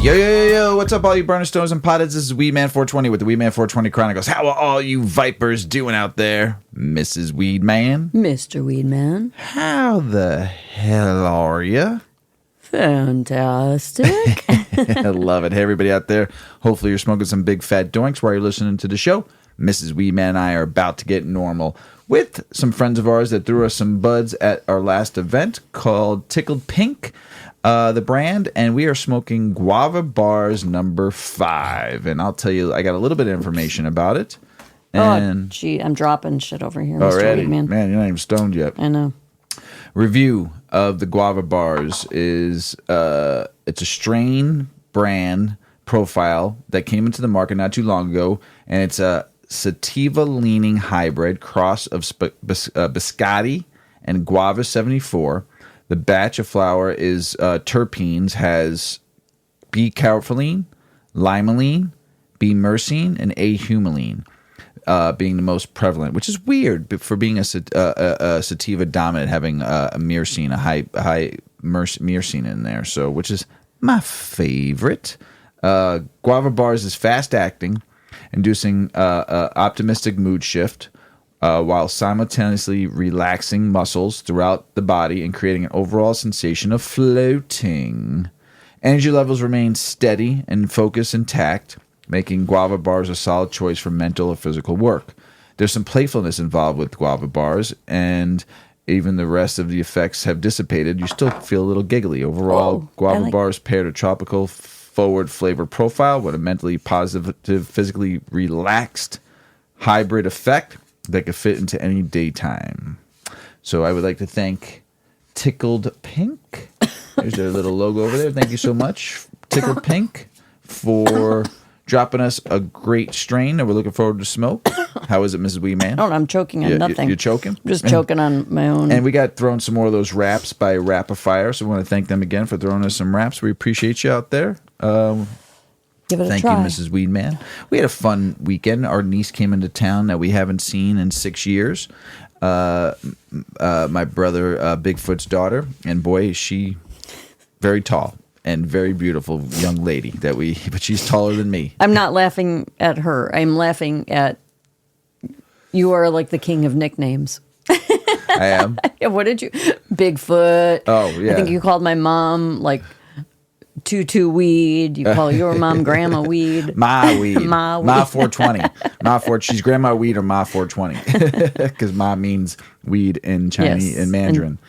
Yo, what's up, all you burner stones and potheads? This is Weedman 420 with the Weedman 420 Chronicles. How are all you vipers doing out there? Mrs. Weedman? Mr. Weedman? How the hell are you? Fantastic. I love it. Hey, everybody out there. Hopefully you're smoking some big fat doinks while you're listening to the show. Mrs. Weedman and I are about to get normal with some friends of ours that threw us some buds at our last event called Tickled Pink. The brand, and we are smoking Guava Barz number 5. And I'll tell you, I got a little bit of information about it. And gee, I'm dropping shit over here, already, Mr. Weedman. Man, you're not even stoned yet. I know. Review of the Guava Barz is it's a strain brand profile that came into the market not too long ago, and it's a sativa-leaning hybrid cross of Biscotti and Guava 74. The batch of flower is terpenes, has B-carotene, limonene, B-myrcene, and A-humulene being the most prevalent, which is weird for being a sativa dominant, having a myrcene, a high myrcene in there, so which is my favorite. Guava Barz is fast-acting, inducing optimistic mood shift, while simultaneously relaxing muscles throughout the body and creating an overall sensation of floating. Energy levels remain steady and focus intact, making Guava Barz a solid choice for mental or physical work. There's some playfulness involved with Guava Barz, and even the rest of the effects have dissipated. You still feel a little giggly. Overall, Guava Barz paired a tropical forward flavor profile with a mentally positive, physically relaxed hybrid effect that could fit into any daytime. So I would like to thank Tickled Pink. There's their little logo over there. Thank you so much, Tickled Pink, for dropping us a great strain that we're looking forward to smoke. How is it, Mrs. Weedman? Oh, I'm choking on nothing. You're choking? I'm just choking on my own. And we got thrown some more of those wraps by Rapafire, so we want to thank them again for throwing us some wraps. We appreciate you out there. Give it a Thank try. you, Mrs. Weedman. We had a fun weekend. Our niece came into town that we haven't seen in 6 years. My brother, Bigfoot's daughter, and boy, is she very tall and very beautiful young lady. But she's taller than me. I'm not laughing at her. I'm laughing at you are like the king of nicknames. I am. What did you? Bigfoot. Oh, yeah. I think you called my mom like Tutu Weed. You call your mom Grandma Weed. Ma Weed. Ma Weed. Ma 420. She's Grandma Weed or Ma 420. Because Ma means weed in Chinese, in Mandarin.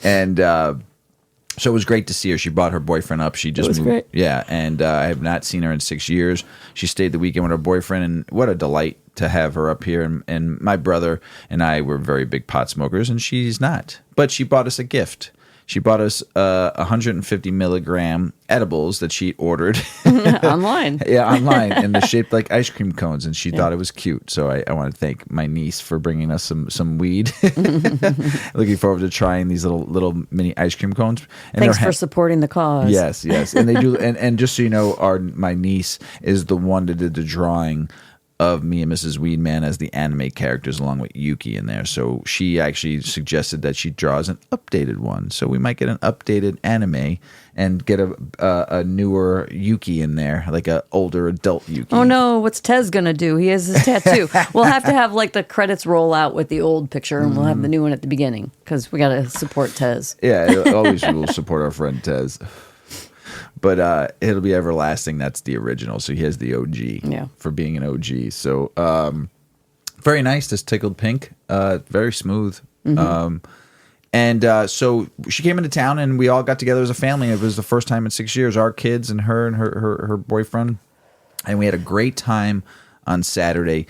And so it was great to see her. She brought her boyfriend up. She just moved. Great. Yeah, and I have not seen her in 6 years. She stayed the weekend with her boyfriend, and what a delight to have her up here. And my brother and I were very big pot smokers, and she's not. But she bought us a gift. She bought us 150 milligram edibles that she ordered Online. Yeah, online, and they're shaped like ice cream cones, and she thought it was cute. So I want to thank my niece for bringing us some weed. Looking forward to trying these little mini ice cream cones. And Thanks for supporting the cause. Yes, and they do. And just so you know, my niece is the one that did the drawing of me and Mrs. Weedman as the anime characters, along with Yuki in there. So she actually suggested that she draws an updated one. So we might get an updated anime and get a newer Yuki in there, like a older adult Yuki. Oh no, what's Tez gonna do? He has his tattoo. We'll have to have like the credits roll out with the old picture, and we'll have the new one at the beginning because we gotta support Tez. Yeah, always we'll support our friend Tez. But it'll be everlasting. That's the original. So he has the OG for being an OG. So very nice. This Tickled Pink. Very smooth. Mm-hmm. So she came into town, and we all got together as a family. It was the first time in 6 years. Our kids and her boyfriend. And we had a great time on Saturday.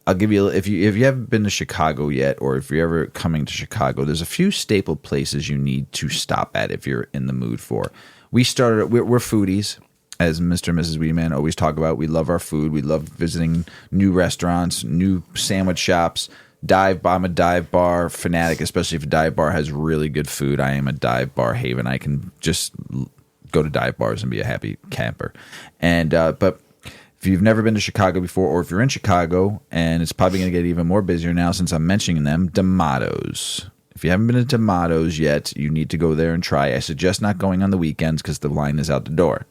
I'll give you, if you haven't been to Chicago yet, or if you're ever coming to Chicago, there's a few staple places you need to stop at if you're in the mood for. We're foodies, as Mr. and Mrs. Weedman always talk about. We love our food. We love visiting new restaurants, new sandwich shops. I'm a dive bar fanatic, especially if a dive bar has really good food. I am a dive bar haven. I can just go to dive bars and be a happy camper. But if you've never been to Chicago before, or if you're in Chicago, and it's probably going to get even more busier now since I'm mentioning them, D'Amato's. If you haven't been to Tomatoes yet, you need to go there and try. I suggest not going on the weekends because the line is out the door.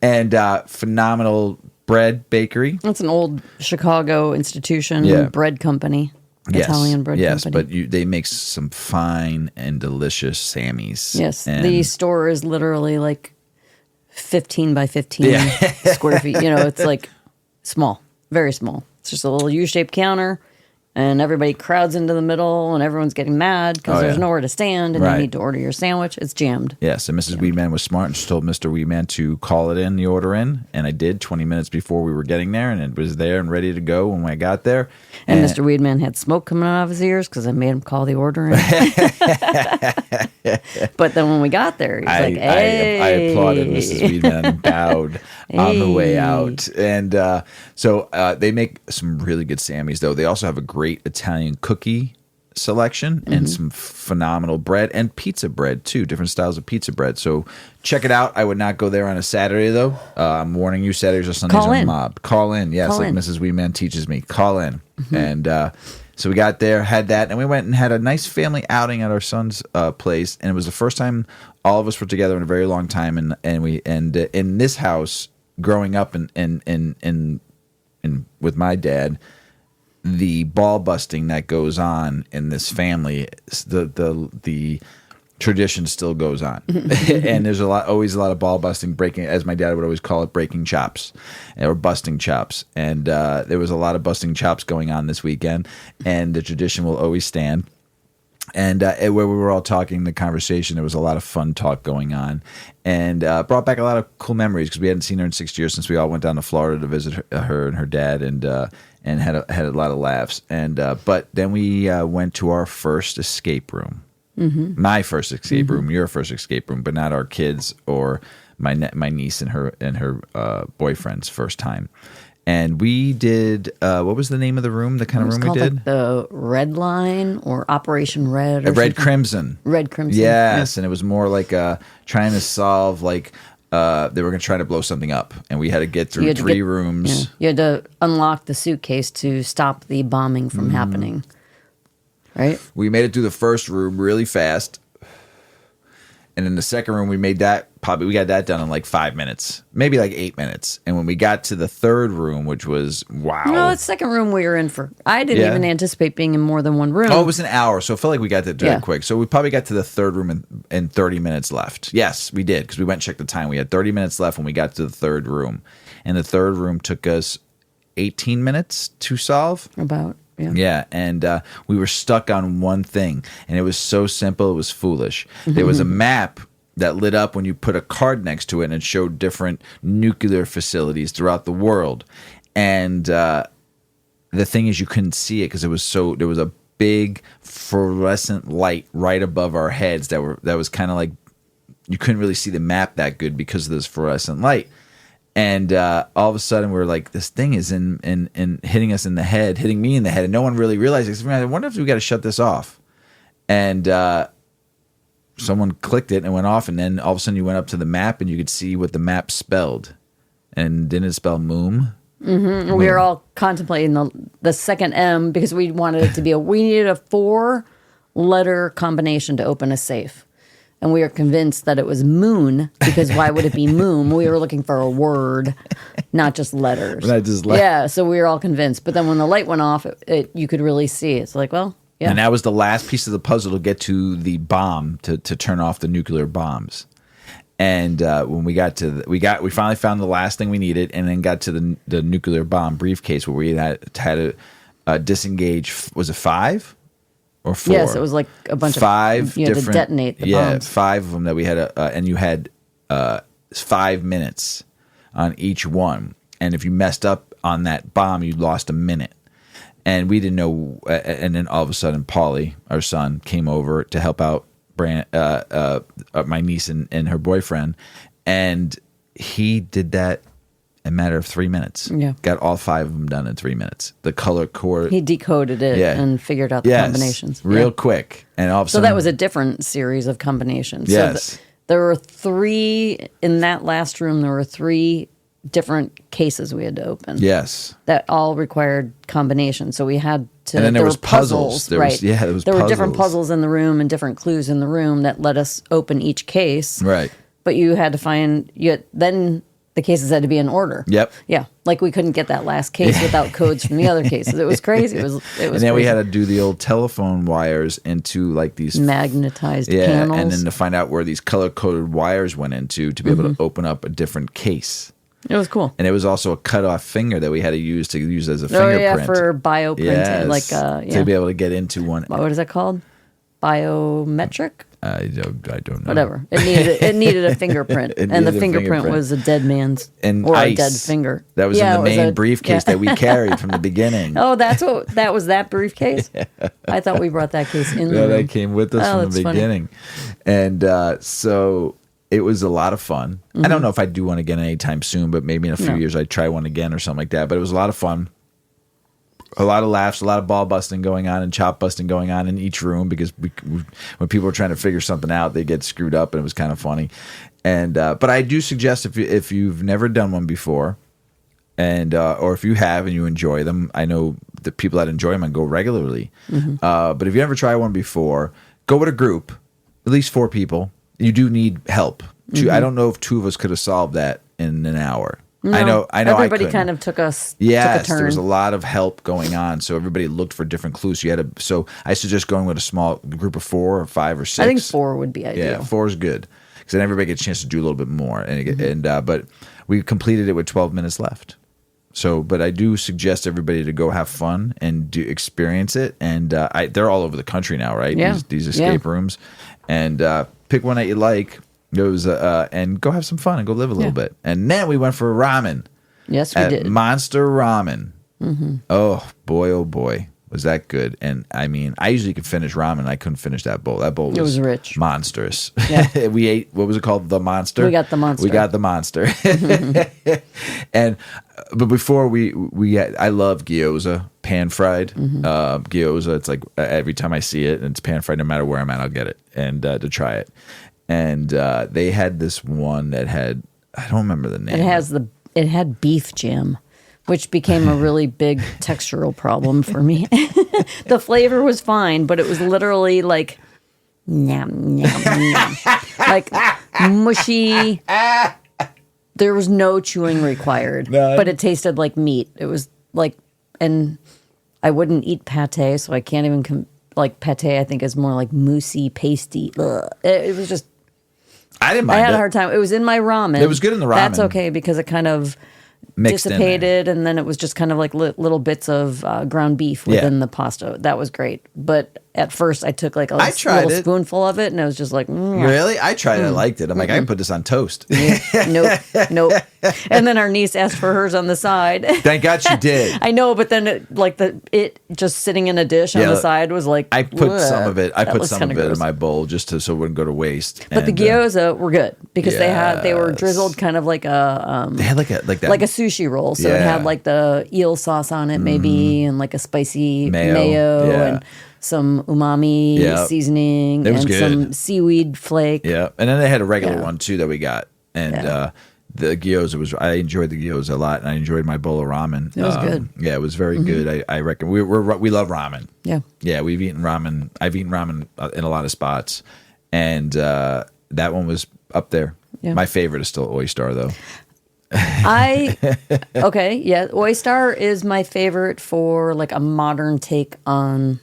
And phenomenal bread bakery. It's an old Chicago institution, bread company, Italian bread company. But they make some fine and delicious Sammys. Yes, and the store is literally like 15 by 15 square feet. You know, it's like small, very small. It's just a little U-shaped counter. And everybody crowds into the middle, and everyone's getting mad because there's nowhere to stand, and you need to order your sandwich. It's jammed. Yes, and Mrs. Weedman was smart, and she told Mr. Weedman to call it in, the order in, and I did 20 minutes before we were getting there, and it was there and ready to go when I got there. And Mr. Weedman had smoke coming out of his ears because I made him call the order in. But then when we got there, he's like, hey. I applauded Mrs. Weedman and bowed on the way out. And so they make some really good Sammys, though. They also have a great Italian cookie selection and some phenomenal bread and pizza bread, too. Different styles of pizza bread. So check it out. I would not go there on a Saturday, though. I'm warning you, Saturdays or Sundays are mobbed. Call in. Yes, like Mrs. Weedman teaches me. Call in. And so we got there, had that, and we went and had a nice family outing at our son's place. And it was the first time all of us were together in a very long time. And in this house, growing up and with my dad, the ball busting that goes on in this family, the tradition still goes on. And there's always a lot of ball busting, breaking, as my dad would always call it, breaking chops or busting chops. And there was a lot of busting chops going on this weekend, and the tradition will always stand. And where we were all talking, the conversation, there was a lot of fun talk going on, and brought back a lot of cool memories because we hadn't seen her in 6 years since we all went down to Florida to visit her and her dad, and had a lot of laughs. And but then we went to our first escape room, my first escape room, your first escape room, but not our kids or my niece and her boyfriend's first time. And we did, what was the name of the room, the kind of room we did? Like the Red Line or Operation Red. Or Red Crimson. Red Crimson. Yes, and it was more like trying to solve, like, they were going to try to blow something up. And we had to get through three rooms. Yeah. You had to unlock the suitcase to stop the bombing from happening. Right? We made it through the first room really fast. And in the second room, we got that done in like 5 minutes, maybe like 8 minutes. And when we got to the third room, which was, wow. No, the second room we were in I didn't even anticipate being in more than one room. Oh, it was an hour. So it felt like we got to do it quick. So we probably got to the third room in 30 minutes left. Yes, we did, because we went and checked the time. We had 30 minutes left when we got to the third room. And the third room took us 18 minutes to solve. About. Yeah. Yeah, and we were stuck on one thing, and it was so simple, it was foolish. There was a map that lit up when you put a card next to it, and it showed different nuclear facilities throughout the world. And the thing is, you couldn't see it because there was a big fluorescent light right above our heads that was kind of like, you couldn't really see the map that good because of this fluorescent light. And all of a sudden, we're like, this thing is in hitting us in the head, hitting me in the head, and no one really realized it. I wonder if we got to shut this off. And someone clicked it and went off, and then all of a sudden, you went up to the map, and you could see what the map spelled. And didn't it spell moom? Mm-hmm. We were all contemplating the second M because we wanted it to be we needed a 4-letter combination to open a safe. And we were convinced that it was moon, because why would it be moon? We were looking for a word, not just letters. Yeah, so we were all convinced. But then when the light went off, you could really see. It's like, well, yeah. And that was the last piece of the puzzle to get to the bomb, to turn off the nuclear bombs. And when we got to we finally found the last thing we needed, and then got to the nuclear bomb briefcase where we had to disengage. Was it 5? Or 4. Yes, it was like a bunch of 5 you different. Had to detonate the bombs. 5 of them that we had, and you had 5 minutes on each one. And if you messed up on that bomb, you lost a minute. And we didn't know. And then all of a sudden, Paulie, our son, came over to help out my niece and her boyfriend, and he did that in a matter of 3 minutes. Yeah. Got all 5 of them done in 3 minutes. The color core. He decoded it and figured out the combinations. Real quick. And all of a sudden. So that was a different series of combinations. Yes. So there were 3, in that last room, there were 3 different cases we had to open. Yes. That all required combination. So we had to. And then there was were puzzles. There was- right? yeah, there was There were different puzzles. puzzles in the room and different clues in the room that let us open each case. Right. But you had to find then the cases had to be in order. Yep. Yeah, like we couldn't get that last case without codes from the other cases. It was crazy. It was. And then we crazy. had to do the old telephone wires into like these magnetized yeah, panels. and then to find out where these color coded wires went into to be able to open up a different case. It was cool. And it was also a cut off finger that we had to use as a Oh fingerprint. yeah, for bioprinting, Yes, yeah. to be able to get into one. What is that called? Biometric? I don't know. Whatever. It needed a fingerprint, It and the needed a fingerprint fingerprint. was a dead man's And or ice. a dead finger. That was Yeah, in the it was main a- briefcase yeah. that we carried from the beginning. Oh, that was that briefcase. I thought we brought that case in Yeah, there. that came with us Oh, from the that's funny. beginning. And so it was a lot of fun. I don't know if I'd do one again anytime soon, but maybe in a few years I'd try one again or something like that. But it was a lot of fun. A lot of laughs, a lot of ball busting going on and chop busting going on in each room because when people were trying to figure something out, they get screwed up, and it was kind of funny. And but I do suggest if you've never done one before, and or if you have and you enjoy them, I know the people that enjoy them and go regularly. But if you never tried one before, go with a group, at least 4 people. You do need help. I don't know if 2 of us could have solved that in an hour. No, I know. Everybody I kind of took a Yes, turn. there was a lot of help going on, so everybody looked for different clues. So I suggest going with a small group of 4 or 5 or 6. I think 4 would be ideal. Yeah, 4 is good because then everybody gets a chance to do a little bit more. But we completed it with 12 minutes left. So, but I do suggest everybody to go have fun and do experience it. And they're all over the country now, right? Yeah. These escape rooms, and pick one that you like. And go have some fun and go live a little bit. And then we went for ramen. Yes, we at did. Monster Ramen. Oh boy, was that good! And I mean, I usually could finish ramen. I couldn't finish that bowl. That bowl was rich, monstrous. Yeah. We ate. What was it called? The monster. We got the monster. We got the monster. And but before I love gyoza, pan fried gyoza. It's like every time I see it, and it's pan fried. No matter where I'm at, I'll get it and to try it. And they had this one that had, I don't remember the name. It had beef jam, which became a really big textural problem for me. The flavor was fine, but it was literally like yum, yum, yum. Like mushy. There was no chewing required, None. but it tasted like meat. It was like, and I wouldn't eat pate, so I can't even like pate. I think is more like moussey, pasty. Ugh. It was just. I didn't mind I had it. a hard time. It was in my ramen. It was good in the ramen. That's okay because it kind of Mixed in there. dissipated, and then it was just kind of like little bits of ground beef within the pasta. That was great. But at first, I took like a tried little it. spoonful of it, and I was just like, Really? I tried it. I liked it. I'm like, I can put this on toast. nope, nope. And then our niece asked for hers on the side. Thank God she did. I know, but then it just sitting in a dish on Yeah, the side was like I put some of it. I That put was some kinda of it in gross. my bowl just so it wouldn't go to waste. But the gyoza were good because they were Yes. drizzled kind of like a they had like that like a sushi roll. So it Yeah. had like the eel sauce on it, maybe, and like a spicy mayo Yeah. and some umami Yeah. seasoning It was and good. some seaweed flake. Yeah, and then they had a regular Yeah. one too that we got, and Yeah. the gyoza I enjoyed the gyoza a lot, and I enjoyed my bowl of ramen. It was good. Yeah, it was very good. I reckon we love ramen. Yeah. Yeah, we've eaten ramen. I've eaten ramen in a lot of spots, and that one was up there. Yeah. My favorite is still Oyster though. Okay, yeah. Oyster is my favorite for like a modern take on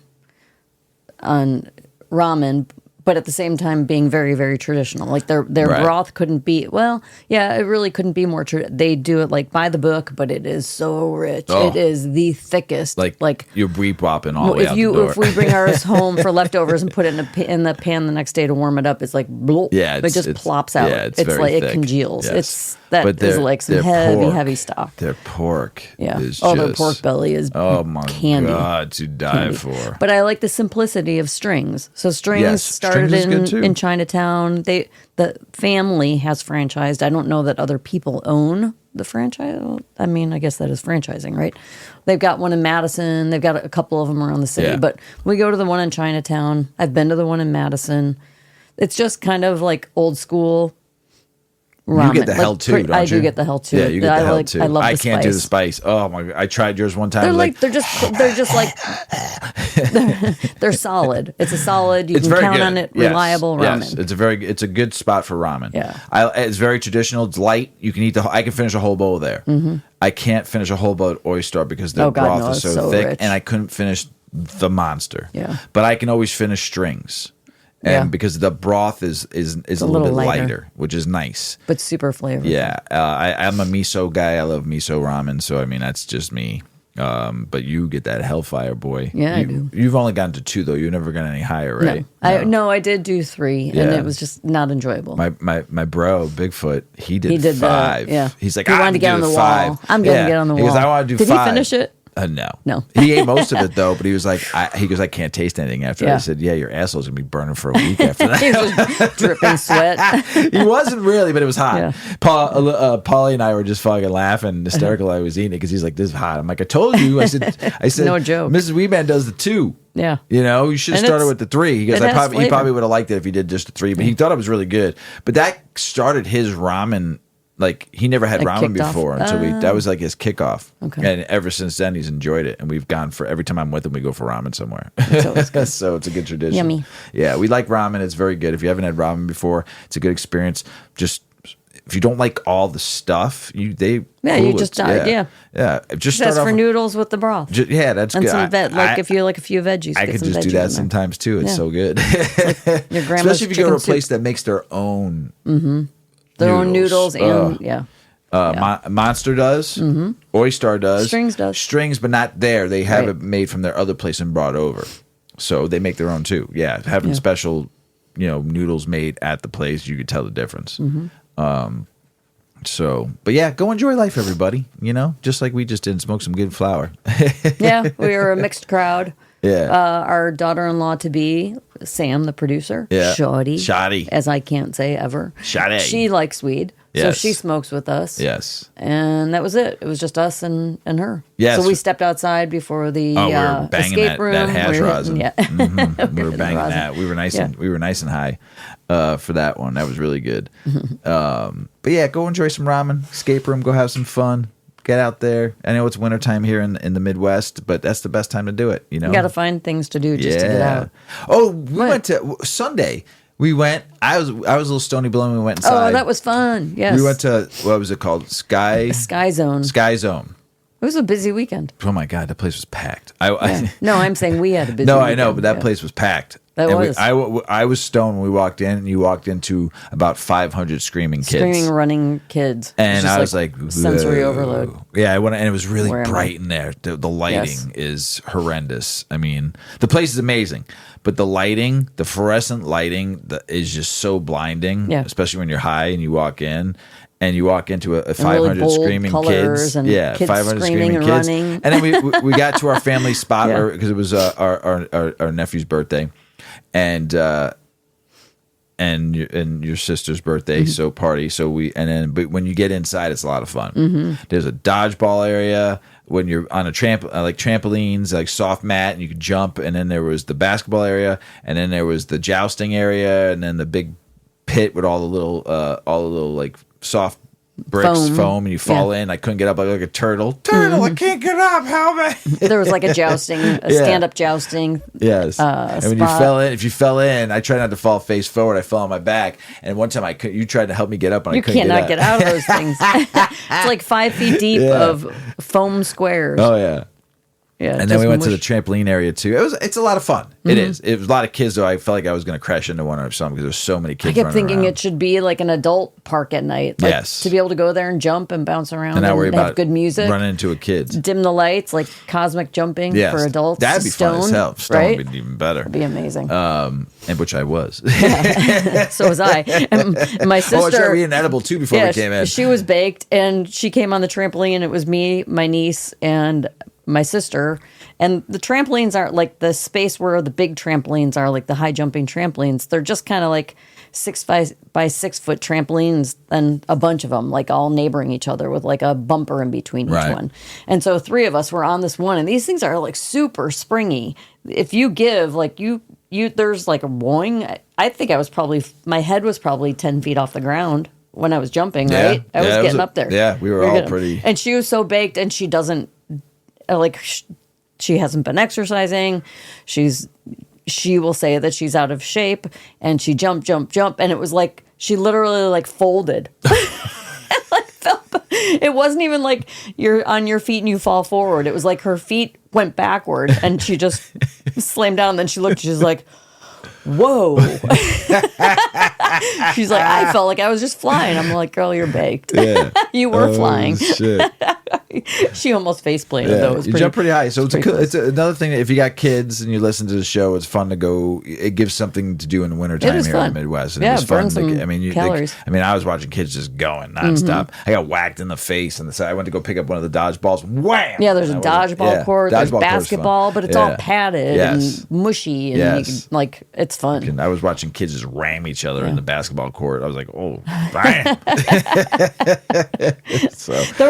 ramen, but at the same time being very, very traditional. Like their Right. broth couldn't be, it really couldn't be more they do it like by the book, but it is so rich. Oh. It is the thickest. Like you're bopping all the way if out the door. if we bring ours home for leftovers and put it in the pan the next day to warm it up, it's like bloop. Yeah, it just plops out. yeah, it's it's very like thick. it congeals. Yes. That is like some their heavy stock. Their pork Yeah. is Their just- pork belly is Oh my candy. God, to die Candy. for. But I like the simplicity of strings. So strings Yes, started Strings is good too. in Chinatown. The family has franchised. I don't know that other people own the franchise. Well, I mean, I guess that is franchising, right? They've got one in Madison. They've got a couple of them around the city. Yeah. But we go to the one in Chinatown. I've been to the one in Madison. It's just kind of like old school. ramen. You get the hell too, don't you? I do get the hell too. Yeah, you get the hell too. I love the can't do the spice. spice. Oh my! I tried yours one time. They're just like they're solid. It's a solid. You can count on it. Yes, Reliable ramen. Yes. It's a good spot for ramen. Yeah. It's very traditional. It's light. You can eat I can finish a whole bowl there. Mm-hmm. I can't finish a whole bowl at Oyster because their broth is so thick, rich. and I couldn't finish the monster. Yeah. But I can always finish strings. And because the broth is a little bit lighter, which is nice, but super flavorful. Yeah, I'm a miso guy. I love miso ramen, so I mean that's just me. But you get that hellfire, boy. Yeah, I do. You've only gotten to 2 though. You've never gotten any higher, right? No, I did do 3, and it was just not enjoyable. My bro Bigfoot, he did 5. He's like, he wanted to get on the wall. I'm gonna get on the wall. Because I want to do 5. Did he finish it? No. He ate most of it though, but he was like, he goes, I can't taste anything after. I said, yeah, your asshole's gonna be burning for a week after that. He was just dripping sweat. He wasn't really, but it was hot. Yeah. Paulie and I were just fucking laughing, hysterical. I was eating it because he's like, this is hot. I'm like, I told you. I said, no joke. Mrs. Weedman does the 2. Yeah. You know, you should have started with the 3. He goes, he probably would have liked it if he did just the 3, but he thought it was really good. But that started his ramen. Like he never had ramen before until that was like his kickoff. Okay. And ever since then he's enjoyed it. And we've gone for every time I'm with him, we go for ramen somewhere. So it's a good tradition. Yummy. Yeah, we like ramen. It's very good. If you haven't had ramen before, it's a good experience. Just if you don't like all the stuff, you just start That's for noodles with the broth. That's and good. Some if you like a few veggies, I could just do that sometimes too. It's so good. Like your grandma's especially if you go to a place that makes their own. Mm-hmm. Their own noodles and Monster does. Mm-hmm. Oyster does. Strings does. Strings, but not there. They have it made from their other place and brought over. So they make their own too. Yeah, having special, noodles made at the place, you could tell the difference. Mm-hmm. But yeah, go enjoy life, everybody. Just like we just did, smoke some good flower. Yeah, we were a mixed crowd. Yeah. Our daughter-in-law to be, Sam, the producer. Yeah. Shoddy. As I can't say ever. Shoddy. She likes weed. So she smokes with us. Yes. And that was it. It was just us and her. Yes. So we stepped outside before the we were banging escape room. that hash rosin. Yeah. Mm-hmm. We were banging that. We were nice and high for that one. That was really good. But yeah, go enjoy some ramen. Escape room. Go have some fun. Get out there. I know it's wintertime here in the Midwest, but that's the best time to do it. You got to find things to do just to get out. Oh, we went to Sunday. We went. I was a little stony blowing. We went inside. Oh, that was fun. Yes. We went to what was it called? Sky Zone. Sky Zone. It was a busy weekend. Oh my God, the place was packed. No, I'm saying we had a busy. No, weekend. I know, but that place was packed. I was stoned when we walked in, and you walked into about 500 screaming kids, running kids, and I was like sensory overload. Yeah, I went, and it was really bright in there. The lighting is horrendous. I mean, the place is amazing, but the lighting, the fluorescent lighting, is just so blinding. Yeah. Especially when you're high and you walk in. And you walk into a 500 really screaming kids, kids 500 screaming kids, running. And then we got to our family spot because it was our nephew's birthday, and your sister's birthday, Mm-hmm. so party. But when you get inside, it's a lot of fun. Mm-hmm. There's a dodgeball area when you're on a trampolines, like soft mat, and you can jump. And then there was the basketball area, and then there was the jousting area, and then the big pit with all the little like soft bricks, foam, and you fall in. I couldn't get up like a turtle. I can't get up. Help me! There was like a jousting, stand-up jousting. Yes, and when if you fell in, I tried not to fall face forward. I fell on my back, and one time you tried to help me get up, and I couldn't get out of those things. It's like 5 feet deep of foam squares. Oh yeah. Yeah, and then we went to the trampoline area too. It's a lot of fun. Mm-hmm. It is. It was a lot of kids though. I felt like I was going to crash into one or something because there's so many kids. I kept thinking around. It should be like an adult park at night. Yes, to be able to go there and jump and bounce around and not worry about have good music. Running into a kid. Dim the lights, like cosmic jumping for adults. That'd be fun as hell. Stone would be even better. It'd be amazing. And which I was. So was I. And my sister. We had an edible too before we came in. She was baked, and she came on the trampoline. It was me, my niece, and my sister. And the trampolines aren't like the space where the big trampolines are, like the high jumping trampolines. They're just kind of like 6 by 6 foot trampolines, and a bunch of them, like all neighboring each other with like a bumper in between each one. And so 3 of us were on this one, and these things are like super springy. If you give, like there's like a boing. I think my head was probably 10 feet off the ground when I was jumping, Yeah. right? I was Yeah, it was getting a- up there. yeah, we were all getting- pretty- And she was so baked, and she doesn't she hasn't been exercising. She will say that she's out of shape, and she jump, and it was like she literally like folded. It wasn't even like you're on your feet and you fall forward. It was like her feet went backward and she just slammed down. And then she looked, she's like, whoa. She's like, I felt like I was just flying. I'm like, girl, you're baked. Yeah. You were flying. Shit. She almost face planted though. It was You jump pretty high. So it's another thing. If you got kids and you listen to the show, it's fun to go. It gives something to do in the wintertime is here fun. in the Midwest. And Yeah, it was fun. burn some calories. I was watching kids just going nonstop. I got whacked in the face on the side. I went to go pick up one of the dodgeballs. Wham! Yeah, there's a dodgeball court, there's basketball, but it's all padded and mushy, and you can, like, it's fun. And I was watching kids just ram each other in the basketball court. I was like, oh, bam.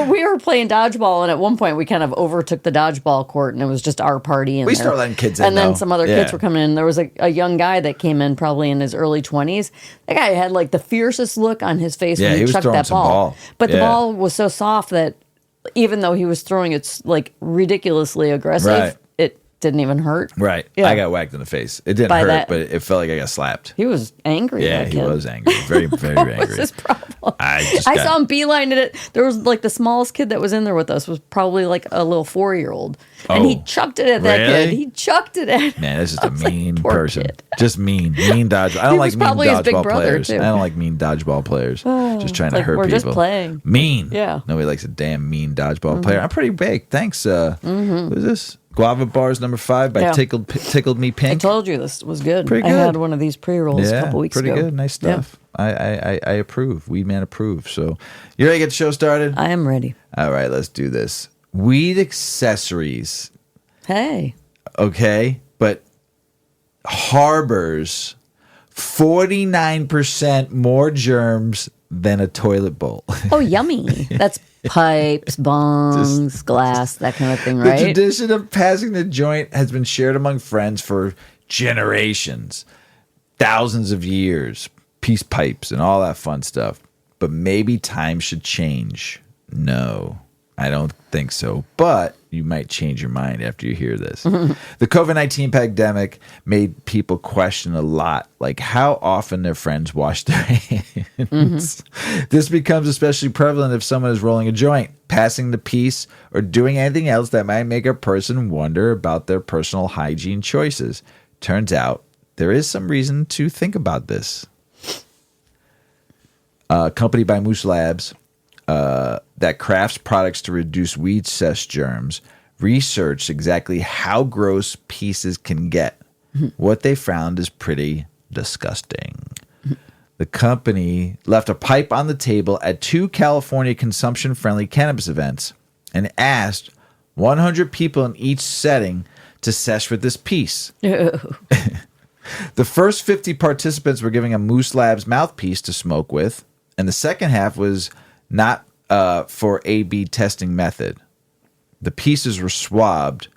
We were playing dodgeball, and at one point we kind of overtook the dodgeball court, and it was just our party. We started letting kids in, and then though. some other kids were coming in. There was a young guy that came in probably in his early 20s. That guy had like the fiercest look on his face when he he was chucked throwing that some ball. ball. But the ball was so soft that even though he was throwing it like ridiculously aggressive, Right. it didn't even hurt. Right. Yeah. I got whacked in the face. It didn't hurt, but it felt like I got slapped. He was angry. Yeah, that he kid. was angry. Very, very What angry. was his problem? I saw him beelining it. There was like the smallest kid that was in there with us was probably like a little 4-year-old. And he chucked it at that kid. He chucked it at Man, this is a mean poor person. kid. Just mean. Mean dodge. I don't like was mean probably his big dodgeball brother, players. too. I don't like mean dodgeball players. Just trying to like, hurt we're people. just playing. Mean. Yeah. Nobody likes a damn mean dodgeball player. I'm pretty baked. Thanks. What is this? Guava Barz #5 by Tickled Me I Pink. told you this was good. Pretty I good. had one of these pre-rolls a couple weeks pretty ago. good. Nice stuff. I approve. Weedman approves. So you ready to get the show started? I am ready. All right, let's do this. Weed accessories. Hey. Okay, but harbors 49% more germs than a toilet bowl. Oh, yummy. That's pipes, bongs, glass, that kind of thing, The right? tradition of passing the joint has been shared among friends for generations, thousands of years, peace pipes and all that fun stuff. But maybe time should change. No, I don't think so. But you might change your mind after you hear this. The COVID-19 pandemic made people question a lot, like how often their friends wash their hands. This becomes especially prevalent if someone is rolling a joint, passing the piece, or doing anything else that might make a person wonder about their personal hygiene choices. Turns out there is some reason to think about this. A company by Moose Labs that crafts products to reduce weed cess germs researched exactly how gross pieces can get. What they found is pretty disgusting. The company left a pipe on the table at 2 California consumption-friendly cannabis events and asked 100 people in each setting to sesh with this piece. The first 50 participants were giving a Moose Labs mouthpiece to smoke with, and the second half was not for A/B testing method. The pieces were swabbed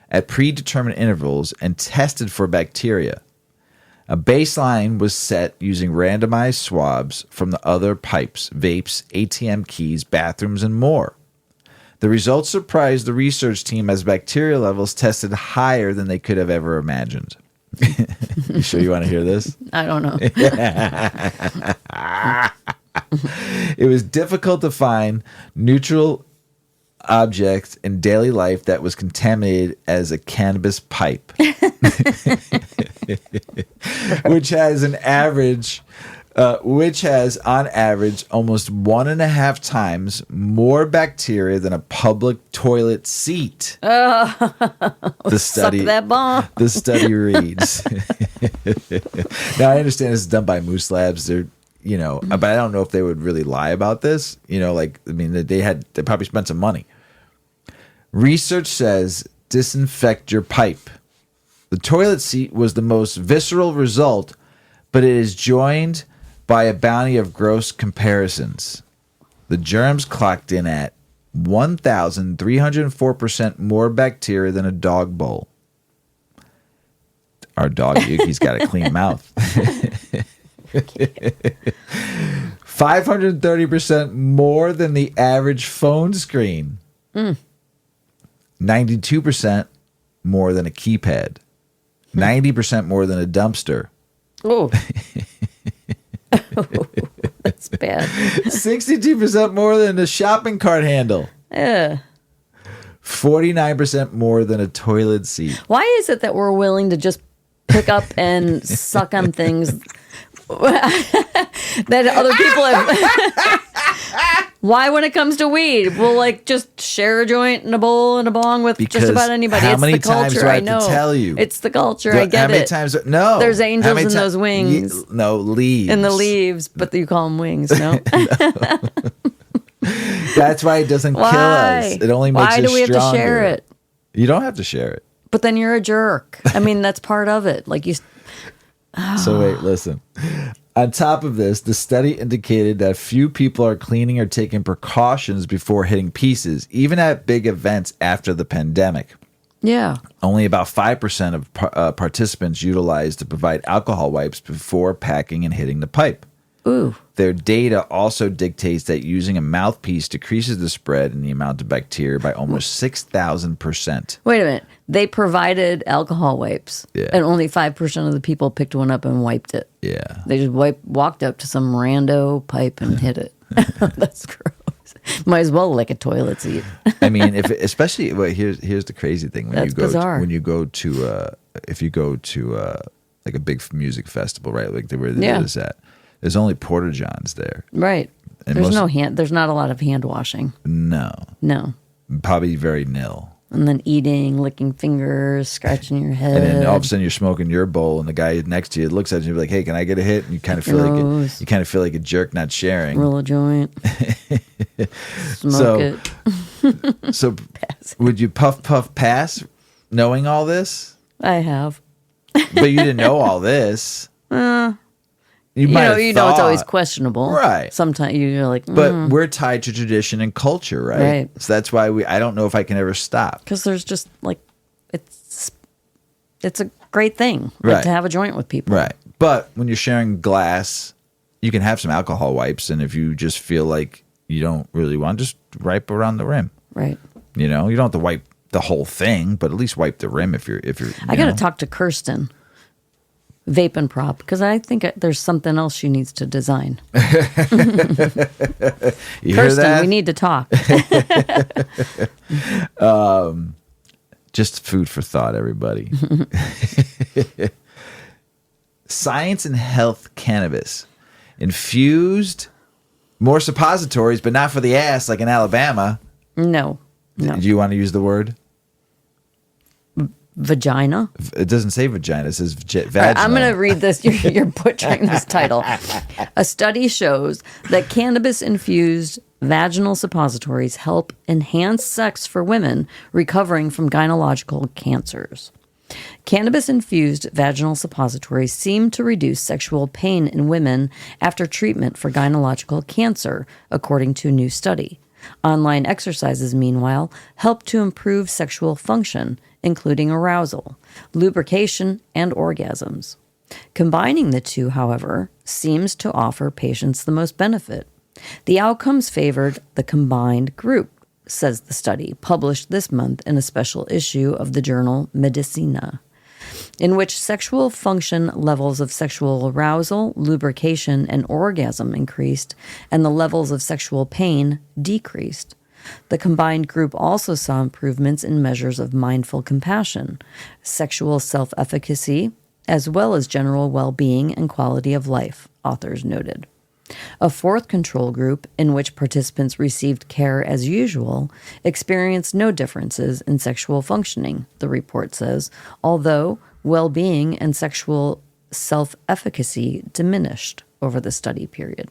at predetermined intervals and tested for bacteria. A baseline was set using randomized swabs from the other pipes, vapes, ATM keys, bathrooms, and more. The results surprised the research team as bacteria levels tested higher than they could have ever imagined. You sure you want to hear this? I don't know. It was difficult to find neutral objects in daily life that was contaminated as a cannabis pipe, which has on average almost 1.5 times more bacteria than a public toilet seat. The study, Suck that bomb. the study reads. Now I understand this is done by Moose Labs. They're but I don't know if they would really lie about this. They probably spent some money. Research says disinfect your pipe. The toilet seat was the most visceral result, but it is joined by a bounty of gross comparisons. The germs clocked in at 1,304% more bacteria than a dog bowl. Our dog, he's got a clean mouth. 530% more than the average phone screen. 92% more than a keypad. 90% more than a dumpster. Oh. That's bad. 62% more than a shopping cart handle. 49% more than a toilet seat. Why is it that we're willing to just pick up and suck on things that other people have? Why, when it comes to weed, we'll like just share a joint and a bowl and a bong with just about anybody? How it's many the culture, times do I have know. to tell you? It's the culture. I get how many it. times? No. There's angels in those wings. No, leaves. In the leaves, but you call them wings, no? That's why it doesn't kill us. It only makes us stronger. Why do we have to share it? You don't have to share it. But then you're a jerk. I mean, that's part of it. Like you. So wait, listen. On top of this, the study indicated that few people are cleaning or taking precautions before hitting pieces, even at big events after the pandemic. Yeah. Only about 5% of participants utilized to provide alcohol wipes before packing and hitting the pipe. Ooh. Their data also dictates that using a mouthpiece decreases the spread and the amount of bacteria by almost 6,000%. Wait a minute. They provided alcohol wipes, and only 5% of the people picked one up and wiped it. Yeah. They just walked up to some rando pipe and hit it. That's gross. Might as well lick a toilet seat. I mean, especially here's the crazy thing That's bizarre. When you go to if you go to like a big music festival, right? Like where they do this at. There's only porta johns there. Right. And there's not a lot of hand washing. No. Probably very nil. And then eating, licking fingers, scratching your head. And then all of a sudden you're smoking your bowl, and the guy next to you looks at you and you're like, "Hey, can I get a hit?" And you kind of feel like a jerk not sharing. Roll a joint. Smoke it. So would you puff pass knowing all this? I have. But you didn't know all this. You know it's always questionable. Right. Sometimes you're like, But we're tied to tradition and culture, right? Right. So that's why I don't know if I can ever stop. Because there's just like, it's a great thing to have a joint with people. Right. But when you're sharing glass, you can have some alcohol wipes. And if you just feel like you don't really want, just wipe around the rim. Right. You know, you don't have to wipe the whole thing, but at least wipe the rim if you're. I got to talk to Kirsten. Vape and prop, because I think there's something else she needs to design. Kirsten, we need to talk. Just food for thought, everybody. Science and health cannabis. Infused more suppositories, but not for the ass like in Alabama. No. Do you want to use the word? Vagina? It doesn't say vagina. It says vaginal. Right, I'm going to read this. You're butchering this title. A study shows that cannabis-infused vaginal suppositories help enhance sex for women recovering from gynecological cancers. Cannabis-infused vaginal suppositories seem to reduce sexual pain in women after treatment for gynecological cancer, according to a new study. Online exercises, meanwhile, help to improve sexual function, including arousal, lubrication, and orgasms. Combining the two, however, seems to offer patients the most benefit. The outcomes favored the combined group, says the study, published this month in a special issue of the journal Medicina, in which sexual function levels of sexual arousal, lubrication, and orgasm increased, and the levels of sexual pain decreased. The combined group also saw improvements in measures of mindful compassion, sexual self-efficacy, as well as general well-being and quality of life, authors noted. A fourth control group, in which participants received care as usual, experienced no differences in sexual functioning, the report says, although well-being and sexual self-efficacy diminished over the study period.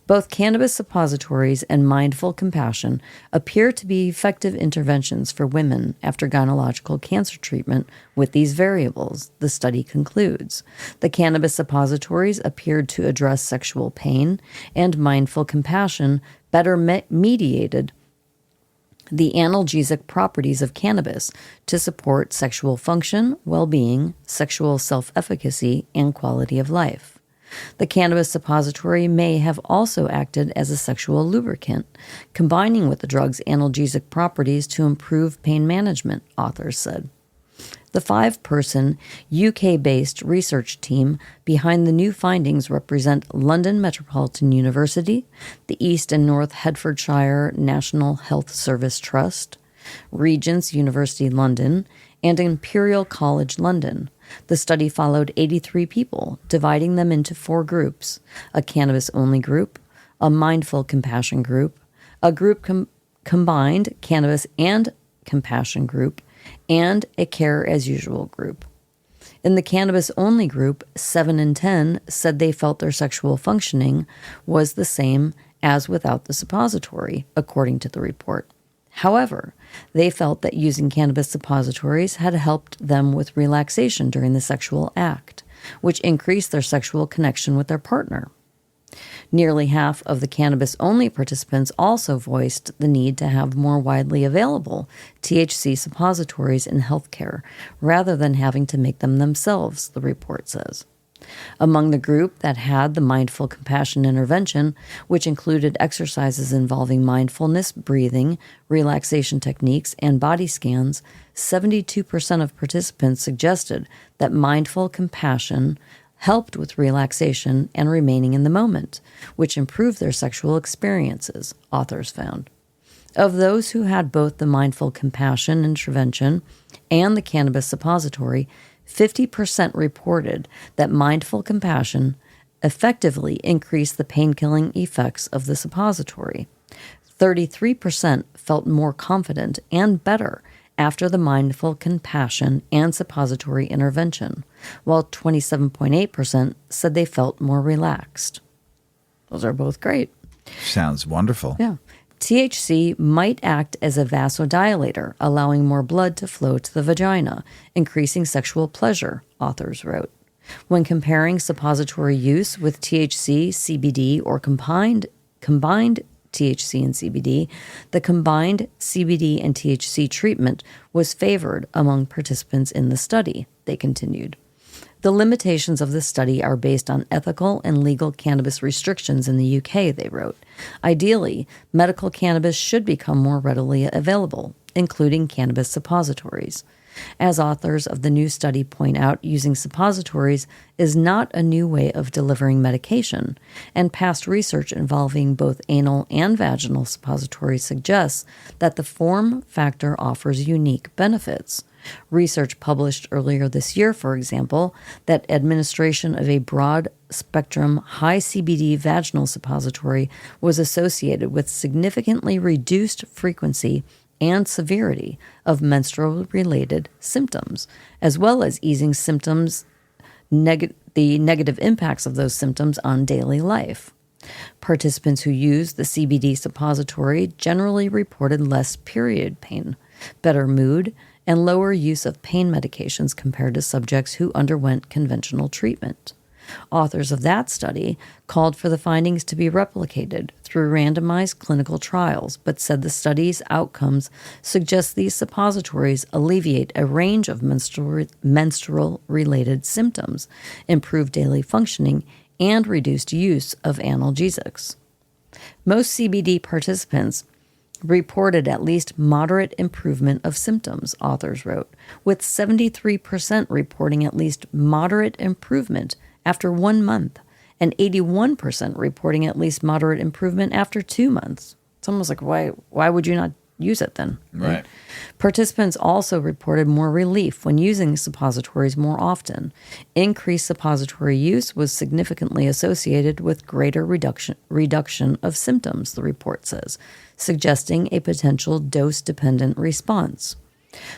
Both cannabis suppositories and mindful compassion appear to be effective interventions for women after gynecological cancer treatment with these variables, the study concludes. The cannabis suppositories appeared to address sexual pain, and mindful compassion better mediated the analgesic properties of cannabis to support sexual function, well-being, sexual self-efficacy, and quality of life. The cannabis suppository may have also acted as a sexual lubricant, combining with the drug's analgesic properties to improve pain management, authors said. The 5-person UK-based research team behind the new findings represent London Metropolitan University, the East and North Hertfordshire National Health Service Trust, Regent's University London, and Imperial College London. The study followed 83 people, dividing them into 4 groups: a cannabis-only group, a mindful compassion group, a group combined cannabis and compassion group, and a care-as-usual group. In the cannabis-only group, 7 in 10 said they felt their sexual functioning was the same as without the suppository, according to the report. However, they felt that using cannabis suppositories had helped them with relaxation during the sexual act, which increased their sexual connection with their partner. Nearly half of the cannabis-only participants also voiced the need to have more widely available THC suppositories in healthcare, rather than having to make them themselves, the report says. Among the group that had the mindful compassion intervention, which included exercises involving mindfulness, breathing, relaxation techniques, and body scans, 72% of participants suggested that mindful compassion helped with relaxation and remaining in the moment, which improved their sexual experiences, authors found. Of those who had both the mindful compassion intervention and the cannabis suppository, 50% reported that mindful compassion effectively increased the pain-killing effects of the suppository. 33% felt more confident and better after the mindful compassion and suppository intervention, while 27.8% said they felt more relaxed. Those are both great. Sounds wonderful. Yeah. THC might act as a vasodilator, allowing more blood to flow to the vagina, increasing sexual pleasure, authors wrote. When comparing suppository use with THC, CBD, or combined THC and CBD, the combined CBD and THC treatment was favored among participants in the study, they continued. The limitations of this study are based on ethical and legal cannabis restrictions in the UK, they wrote. Ideally, medical cannabis should become more readily available, including cannabis suppositories. As authors of the new study point out, using suppositories is not a new way of delivering medication, and past research involving both anal and vaginal suppositories suggests that the form factor offers unique benefits. Research published earlier this year, for example, that administration of a broad-spectrum high CBD vaginal suppository was associated with significantly reduced frequency and severity of menstrual-related symptoms, as well as easing symptoms, the negative impacts of those symptoms on daily life. Participants who used the CBD suppository generally reported less period pain, better mood, and lower use of pain medications compared to subjects who underwent conventional treatment. Authors of that study called for the findings to be replicated through randomized clinical trials, but said the study's outcomes suggest these suppositories alleviate a range of menstrual-related symptoms, improve daily functioning, and reduced use of analgesics. Most CBD participants reported at least moderate improvement of symptoms, authors wrote, with 73% reporting at least moderate improvement after 1 month and 81% reporting at least moderate improvement after 2 months. It's almost like, why would you not use it then? Right. Participants also reported more relief when using suppositories more often. Increased suppository use was significantly associated with greater reduction of symptoms, the report says, suggesting a potential dose-dependent response.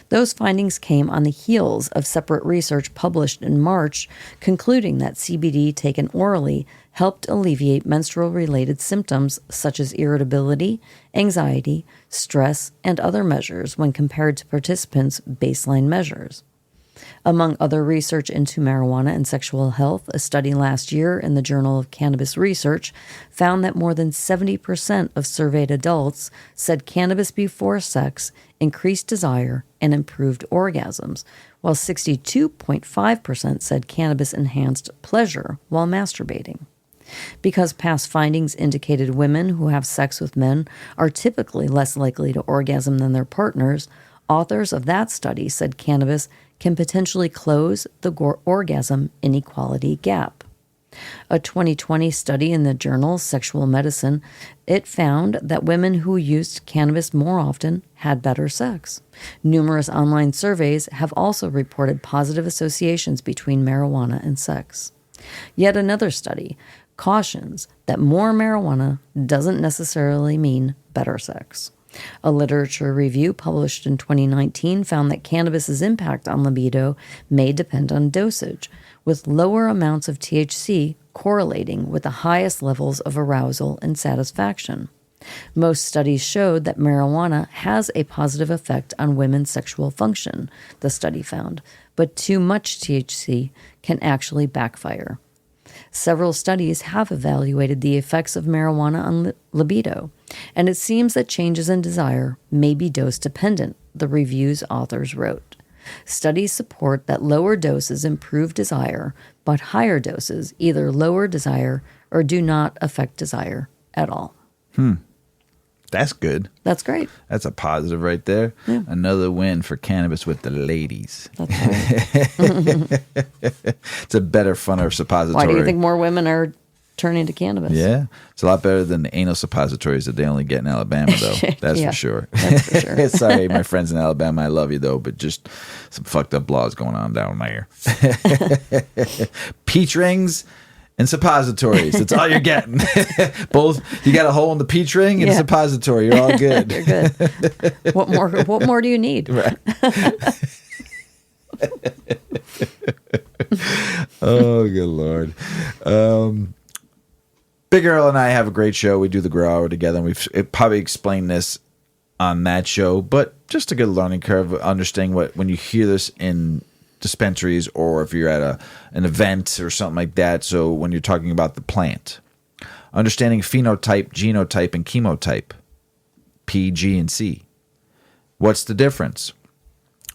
Those findings came on the heels of separate research published in March concluding that CBD taken orally helped alleviate menstrual-related symptoms such as irritability, anxiety, stress, and other measures when compared to participants' baseline measures. Among other research into marijuana and sexual health, a study last year in the Journal of Cannabis Research found that more than 70% of surveyed adults said cannabis before sex increased desire and improved orgasms, while 62.5% said cannabis enhanced pleasure while masturbating. Because past findings indicated women who have sex with men are typically less likely to orgasm than their partners, authors of that study said cannabis can potentially close the orgasm inequality gap. A 2020 study in the journal Sexual Medicine, it found that women who used cannabis more often had better sex. Numerous online surveys have also reported positive associations between marijuana and sex. Yet another study cautions that more marijuana doesn't necessarily mean better sex. A literature review published in 2019 found that cannabis's impact on libido may depend on dosage, with lower amounts of THC correlating with the highest levels of arousal and satisfaction. Most studies showed that marijuana has a positive effect on women's sexual function, the study found, but too much THC can actually backfire. Several studies have evaluated the effects of marijuana on libido, and it seems that changes in desire may be dose-dependent, the review's authors wrote. Studies support that lower doses improve desire, but higher doses either lower desire or do not affect desire at all. That's good. That's great. That's a positive right there. Yeah. Another win for cannabis with the ladies. That's right. It's a better, funner suppository. Why do you think more women are turning to cannabis? Yeah. It's a lot better than the anal suppositories that they only get in Alabama, though. That's Yeah, for sure. that's for sure. Sorry, my friends in Alabama. I love you, though, but just some fucked up laws going on down there. Peach rings and suppositories. That's all you're getting. Both. You got a hole in the peach ring and a suppository. You're all good. You're good. What more do you need? Right. Oh, good Lord. Big Earl and I have a great show. We do the Grow Hour together, and we've probably explained this on that show, but just a good learning curve, understanding when you hear this in dispensaries or if you're at an event or something like that. So when you're talking about the plant, understanding phenotype, genotype, and chemotype, P, G, and C. What's the difference?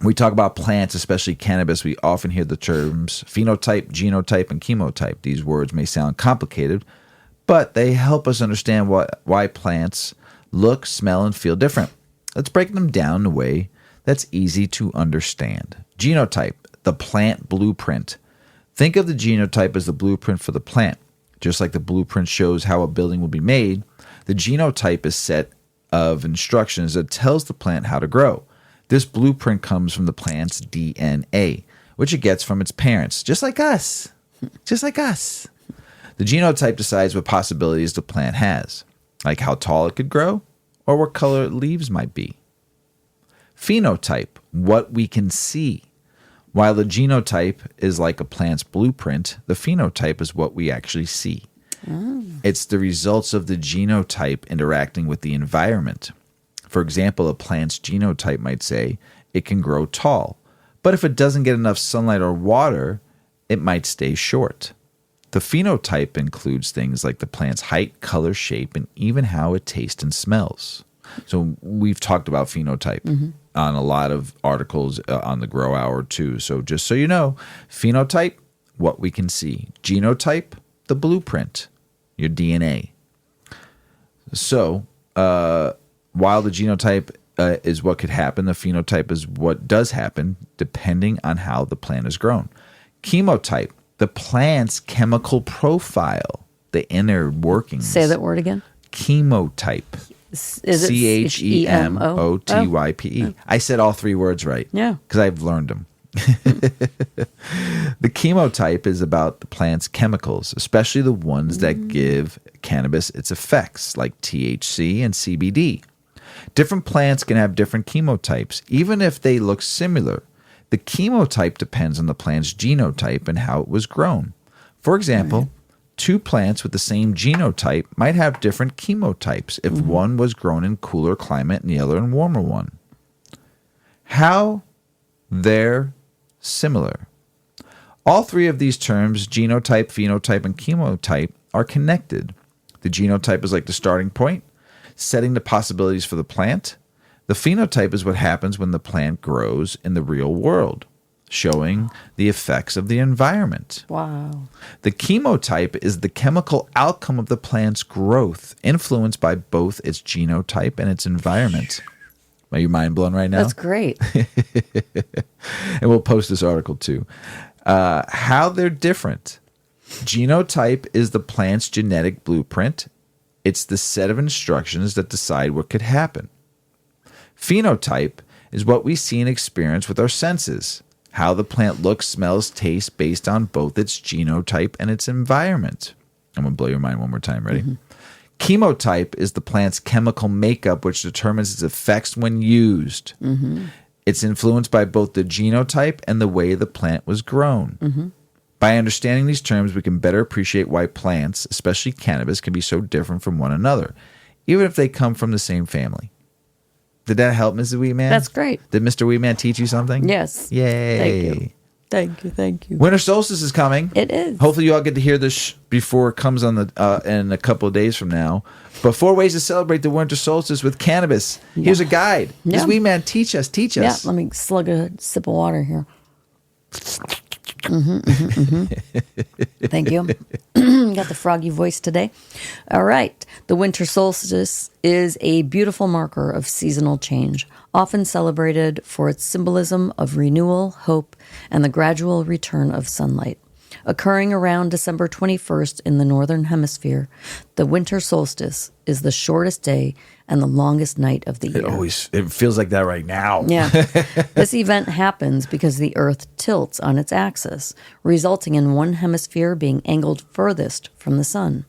We talk about plants, especially cannabis. We often hear the terms phenotype, genotype, and chemotype. These words may sound complicated, but they help us understand why plants look, smell, and feel different. Let's break them down in a way that's easy to understand. Genotype, the plant blueprint. Think of the genotype as the blueprint for the plant. Just like the blueprint shows how a building will be made, the genotype is a set of instructions that tells the plant how to grow. This blueprint comes from the plant's DNA, which it gets from its parents, just like us. Just like us. The genotype decides what possibilities the plant has, like how tall it could grow or what color leaves might be. Phenotype, what we can see. While the genotype is like a plant's blueprint, the phenotype is what we actually see. It's the results of the genotype interacting with the environment. For example, a plant's genotype might say it can grow tall, but if it doesn't get enough sunlight or water, it might stay short. The phenotype includes things like the plant's height, color, shape, and even how it tastes and smells. So we've talked about phenotype on a lot of articles on the Grow Hour too. So just so you know, phenotype, what we can see. Genotype, the blueprint, your DNA. So while the genotype is what could happen, the phenotype is what does happen depending on how the plant is grown. Chemotype, the plant's chemical profile, the inner workings. Say that word again. Chemotype. Is it CHEMOTYPE. I said all three words right. Yeah. Because I've learned them. The chemotype is about the plant's chemicals, especially the ones that give cannabis its effects, like THC and CBD. Different plants can have different chemotypes, even if they look similar. The chemotype depends on the plant's genotype and how it was grown. For example, two plants with the same genotype might have different chemotypes if one was grown in cooler climate and the other in warmer one. How their similar. All three of these terms, genotype, phenotype, and chemotype, are connected. The genotype is like the starting point, setting the possibilities for the plant. The phenotype is what happens when the plant grows in the real world, showing the effects of the environment. Wow. The chemotype is the chemical outcome of the plant's growth, influenced by both its genotype and its environment. Are you mind blown right now? That's great. And we'll post this article too. How they're different. Genotype is the plant's genetic blueprint. It's the set of instructions that decide what could happen. Phenotype is what we see and experience with our senses. How the plant looks, smells, tastes based on both its genotype and its environment. I'm going to blow your mind one more time. Ready? Mm-hmm. Chemotype is the plant's chemical makeup, which determines its effects when used. Mm-hmm. It's influenced by both the genotype and the way the plant was grown. Mm-hmm. By understanding these terms, we can better appreciate why plants, especially cannabis, can be so different from one another, even if they come from the same family. Did that help, Mrs. Weedman? That's great. Did Mr. Weedman teach you something? Yes. Yay. Thank you. Winter solstice is coming. It is. Hopefully you all get to hear this before it comes on the in a couple of days from now. But 4 ways to celebrate the winter solstice with cannabis. Yeah. Here's a guide. Yeah. Mrs. Weedman, teach us. Yeah, let me slug a sip of water here. Thank you. Got the froggy voice today. All right. The winter solstice is a beautiful marker of seasonal change, often celebrated for its symbolism of renewal, hope, and the gradual return of sunlight. Occurring around December 21st in the Northern Hemisphere, the winter solstice is the shortest day and the longest night of the year. It feels like that right now. Yeah. This event happens because the Earth tilts on its axis, resulting in one hemisphere being angled furthest from the sun.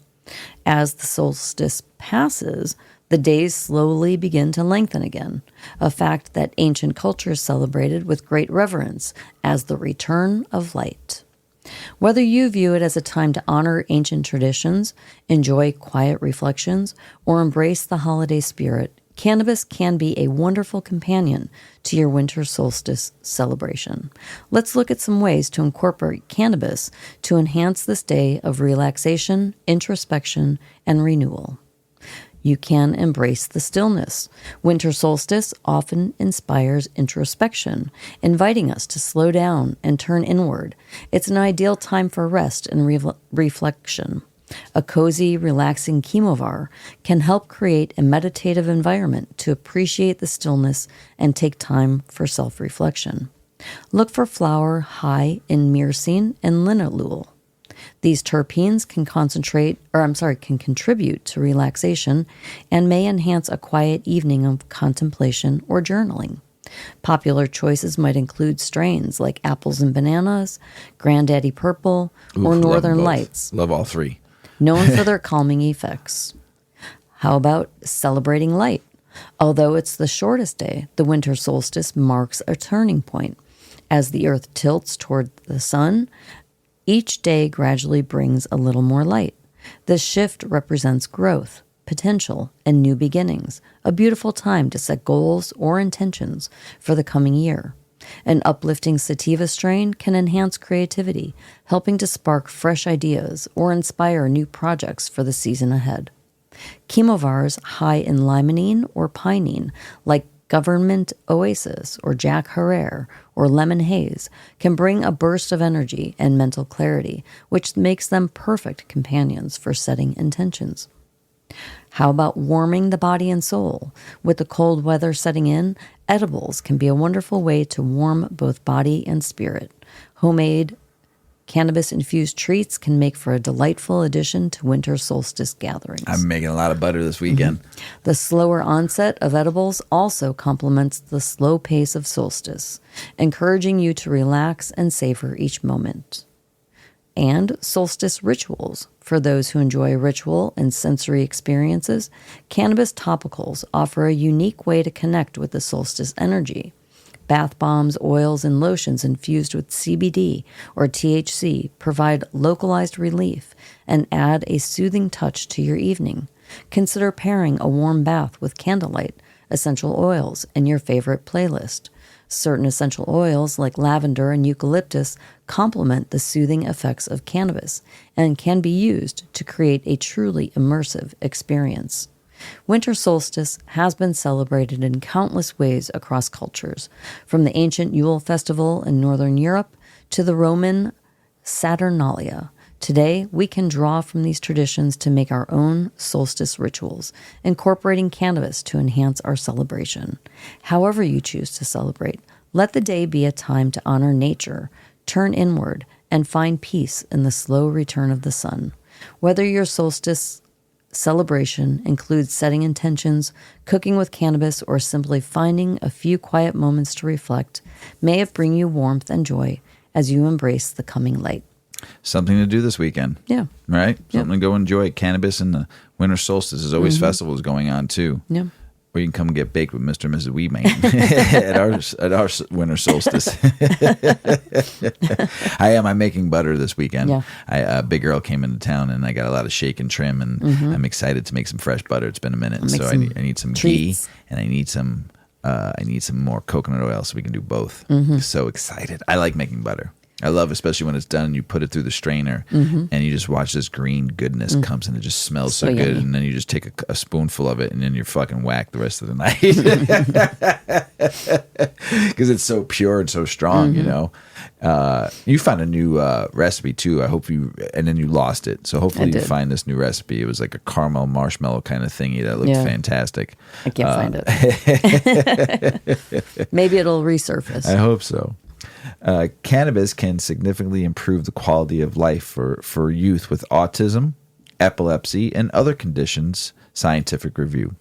As the solstice passes, the days slowly begin to lengthen again, a fact that ancient cultures celebrated with great reverence as the return of light. Whether you view it as a time to honor ancient traditions, enjoy quiet reflections, or embrace the holiday spirit, cannabis can be a wonderful companion to your winter solstice celebration. Let's look at some ways to incorporate cannabis to enhance this day of relaxation, introspection, and renewal. You can embrace the stillness. Winter solstice often inspires introspection, inviting us to slow down and turn inward. It's an ideal time for rest and reflection. A cozy, relaxing chemovar can help create a meditative environment to appreciate the stillness and take time for self-reflection. Look for flower high in myrcene and linalool. These terpenes can contribute to relaxation and may enhance a quiet evening of contemplation or journaling. Popular choices might include strains like apples and bananas, Granddaddy Purple, or Northern Lights. Love all three. Known for their calming effects. How about celebrating light? Although it's the shortest day, the winter solstice marks a turning point. As the earth tilts toward the sun, each day gradually brings a little more light. This shift represents growth, potential, and new beginnings, a beautiful time to set goals or intentions for the coming year. An uplifting sativa strain can enhance creativity, helping to spark fresh ideas or inspire new projects for the season ahead. Chemovars high in limonene or pinene, like Government Oasis or Jack Herrera or Lemon Haze, can bring a burst of energy and mental clarity, which makes them perfect companions for setting intentions. How about warming the body and soul? With the cold weather setting in, edibles can be a wonderful way to warm both body and spirit. Homemade cannabis-infused treats can make for a delightful addition to winter solstice gatherings. I'm making a lot of butter this weekend. Mm-hmm. The slower onset of edibles also complements the slow pace of solstice, encouraging you to relax and savor each moment. And solstice rituals. For those who enjoy ritual and sensory experiences, cannabis topicals offer a unique way to connect with the solstice energy. Bath bombs, oils, and lotions infused with CBD or THC provide localized relief and add a soothing touch to your evening. Consider pairing a warm bath with candlelight, essential oils, and your favorite playlist. Certain essential oils like lavender and eucalyptus complement the soothing effects of cannabis and can be used to create a truly immersive experience. Winter solstice has been celebrated in countless ways across cultures, from the ancient Yule festival in Northern Europe to the Roman Saturnalia. Today, we can draw from these traditions to make our own solstice rituals, incorporating cannabis to enhance our celebration. However you choose to celebrate, let the day be a time to honor nature, turn inward, and find peace in the slow return of the sun. Whether your solstice celebration includes setting intentions, cooking with cannabis, or simply finding a few quiet moments to reflect, may it bring you warmth and joy as you embrace the coming light. Something to do this weekend. Yeah. Right? Something to go enjoy. Cannabis and the winter solstice. There's always festivals going on too. Yeah. Or you can come get baked with Mr. and Mrs. Weedman at our winter solstice. I'm making butter this weekend. Yeah. A big girl came into town and I got a lot of shake and trim and I'm excited to make some fresh butter. It's been a minute. So I need some treats. ghee and I need some more coconut oil so we can do both. So excited. I like making butter. I love, especially when it's done and you put it through the strainer and you just watch this green goodness comes and it just smells so good. Yummy. And then you just take a spoonful of it and then you're fucking whacked the rest of the night. Because it's so pure and so strong, you know. You found a new recipe too. And then you lost it. So hopefully you find this new recipe. It was like a caramel marshmallow kind of thingy that looked fantastic. I can't find it. Maybe it'll resurface. I hope so. Cannabis can significantly improve the quality of life for youth with autism, epilepsy, and other conditions, scientific review.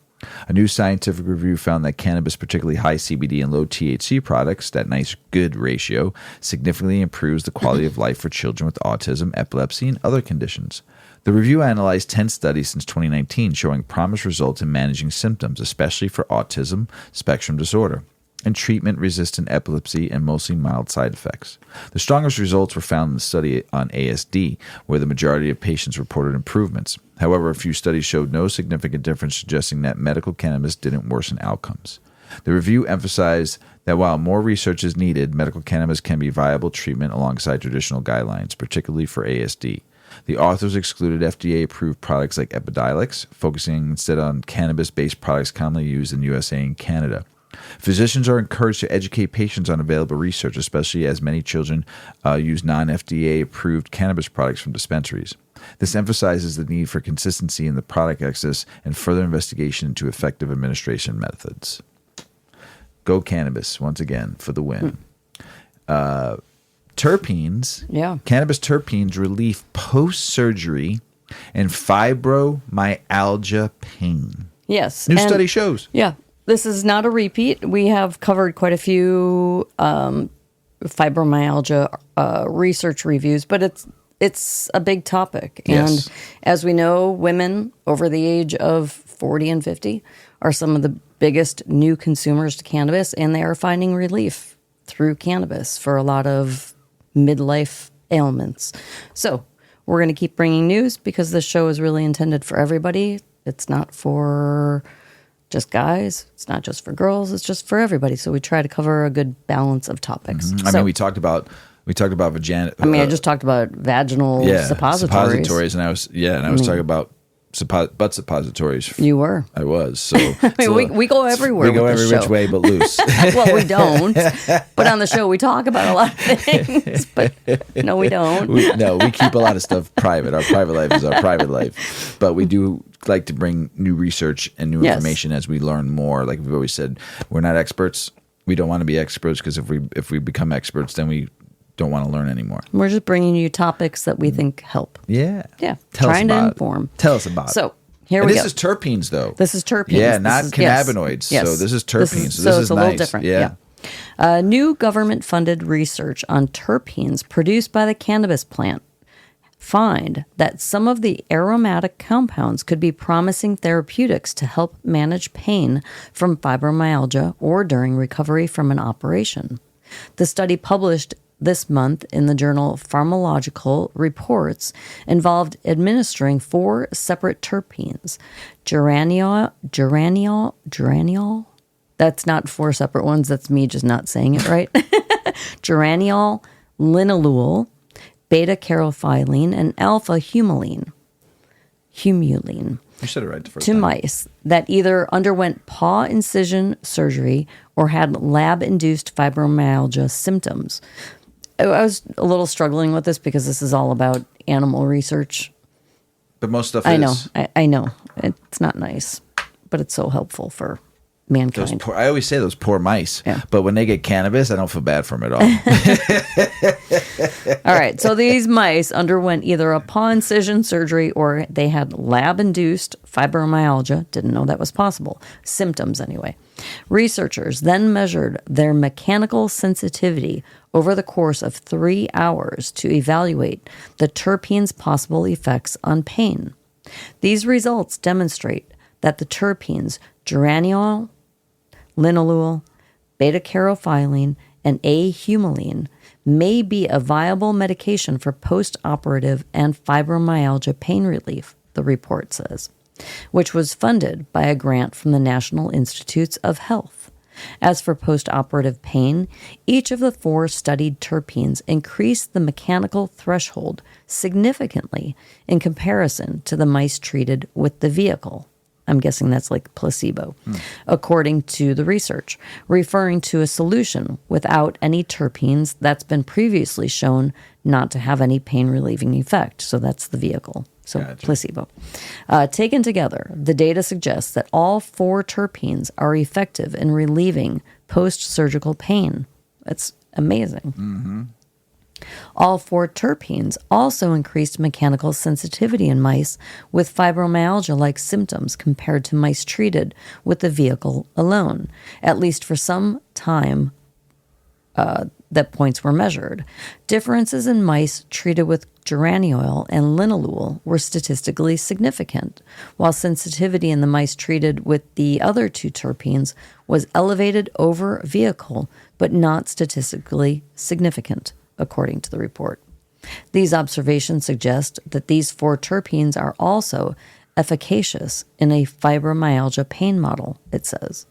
A new scientific review found that cannabis, particularly high CBD and low THC products, that nice good ratio, significantly improves the quality of life for children with autism, epilepsy, and other conditions. The review analyzed 10 studies since 2019 showing promised results in managing symptoms, especially for autism spectrum disorder, and treatment-resistant epilepsy and mostly mild side effects. The strongest results were found in the study on ASD, where the majority of patients reported improvements. However, a few studies showed no significant difference, suggesting that medical cannabis didn't worsen outcomes. The review emphasized that while more research is needed, medical cannabis can be viable treatment alongside traditional guidelines, particularly for ASD. The authors excluded FDA-approved products like Epidiolex, focusing instead on cannabis-based products commonly used in USA and Canada. Physicians are encouraged to educate patients on available research, especially as many children use non-FDA-approved cannabis products from dispensaries. This emphasizes the need for consistency in the product access and further investigation into effective administration methods. Go cannabis, once again, for the win. Terpenes, cannabis terpenes relief post-surgery and fibromyalgia pain. Yes. New study shows. Yeah. This is not a repeat. We have covered quite a few fibromyalgia research reviews, but it's a big topic. Yes. And as we know, women over the age of 40 and 50 are some of the biggest new consumers to cannabis, and they are finding relief through cannabis for a lot of midlife ailments. So we're going to keep bringing news because this show is really intended for everybody. It's not for just guys. It's not just for girls. It's just for everybody. So we try to cover a good balance of topics. I mean, we talked about vagina. I just talked about vaginal suppositories. And I was talking about butt suppositories. You were. I was. So we go everywhere. We go every which way but loose. Well, we don't. But on the show, we talk about a lot of things. But no, we don't. We keep a lot of stuff private. Our private life is our private life. But we do like to bring new research and new information as we learn more. Like we've always said, we're not experts. We don't want to be experts because if we become experts, then we don't want to learn anymore. We're just bringing you topics that we think help. Yeah. Trying to inform. Tell us about it. So here we go. This is terpenes, though. This is terpenes. Yeah, not cannabinoids. Yes. So this is terpenes. So this is a little different. Yeah. New government-funded research on terpenes produced by the cannabis plant find that some of the aromatic compounds could be promising therapeutics to help manage pain from fibromyalgia or during recovery from an operation. The study published this month in the journal Pharmacological Reports involved administering 4 separate terpenes: geraniol, That's not 4 separate ones. That's me just not saying it right. Geraniol, linalool, beta-carophylline, and alpha-humulene. You said it right the first to time. mice that either underwent paw incision surgery or had lab-induced fibromyalgia symptoms. I was a little struggling with this because this is all about animal research. But most stuff I is. know. I know. It's not nice, but it's so helpful for mankind. I always say those poor mice. Yeah. But when they get cannabis, I don't feel bad for them at all. All right. So these mice underwent either a paw incision surgery or they had lab-induced fibromyalgia. Didn't know that was possible. Symptoms, anyway. Researchers then measured their mechanical sensitivity over the course of 3 hours to evaluate the terpene's possible effects on pain. These results demonstrate that the terpenes geraniol, linalool, beta-carophylline, and A-humulene may be a viable medication for post-operative and fibromyalgia pain relief, the report says, which was funded by a grant from the National Institutes of Health. As for post-operative pain, each of the 4 studied terpenes increased the mechanical threshold significantly in comparison to the mice treated with the vehicle. I'm guessing that's like placebo, according to the research, referring to a solution without any terpenes that's been previously shown not to have any pain-relieving effect. So that's the vehicle. So Gotcha. Placebo. Taken together, the data suggests that all 4 terpenes are effective in relieving post-surgical pain. That's amazing. Mm-hmm. All 4 terpenes also increased mechanical sensitivity in mice with fibromyalgia-like symptoms compared to mice treated with the vehicle alone, at least for some time that points were measured. Differences in mice treated with geraniol and linalool were statistically significant, while sensitivity in the mice treated with the other 2 terpenes was elevated over vehicle, but not statistically significant, according to the report. These observations suggest that these 4 terpenes are also efficacious in a fibromyalgia pain model, it says.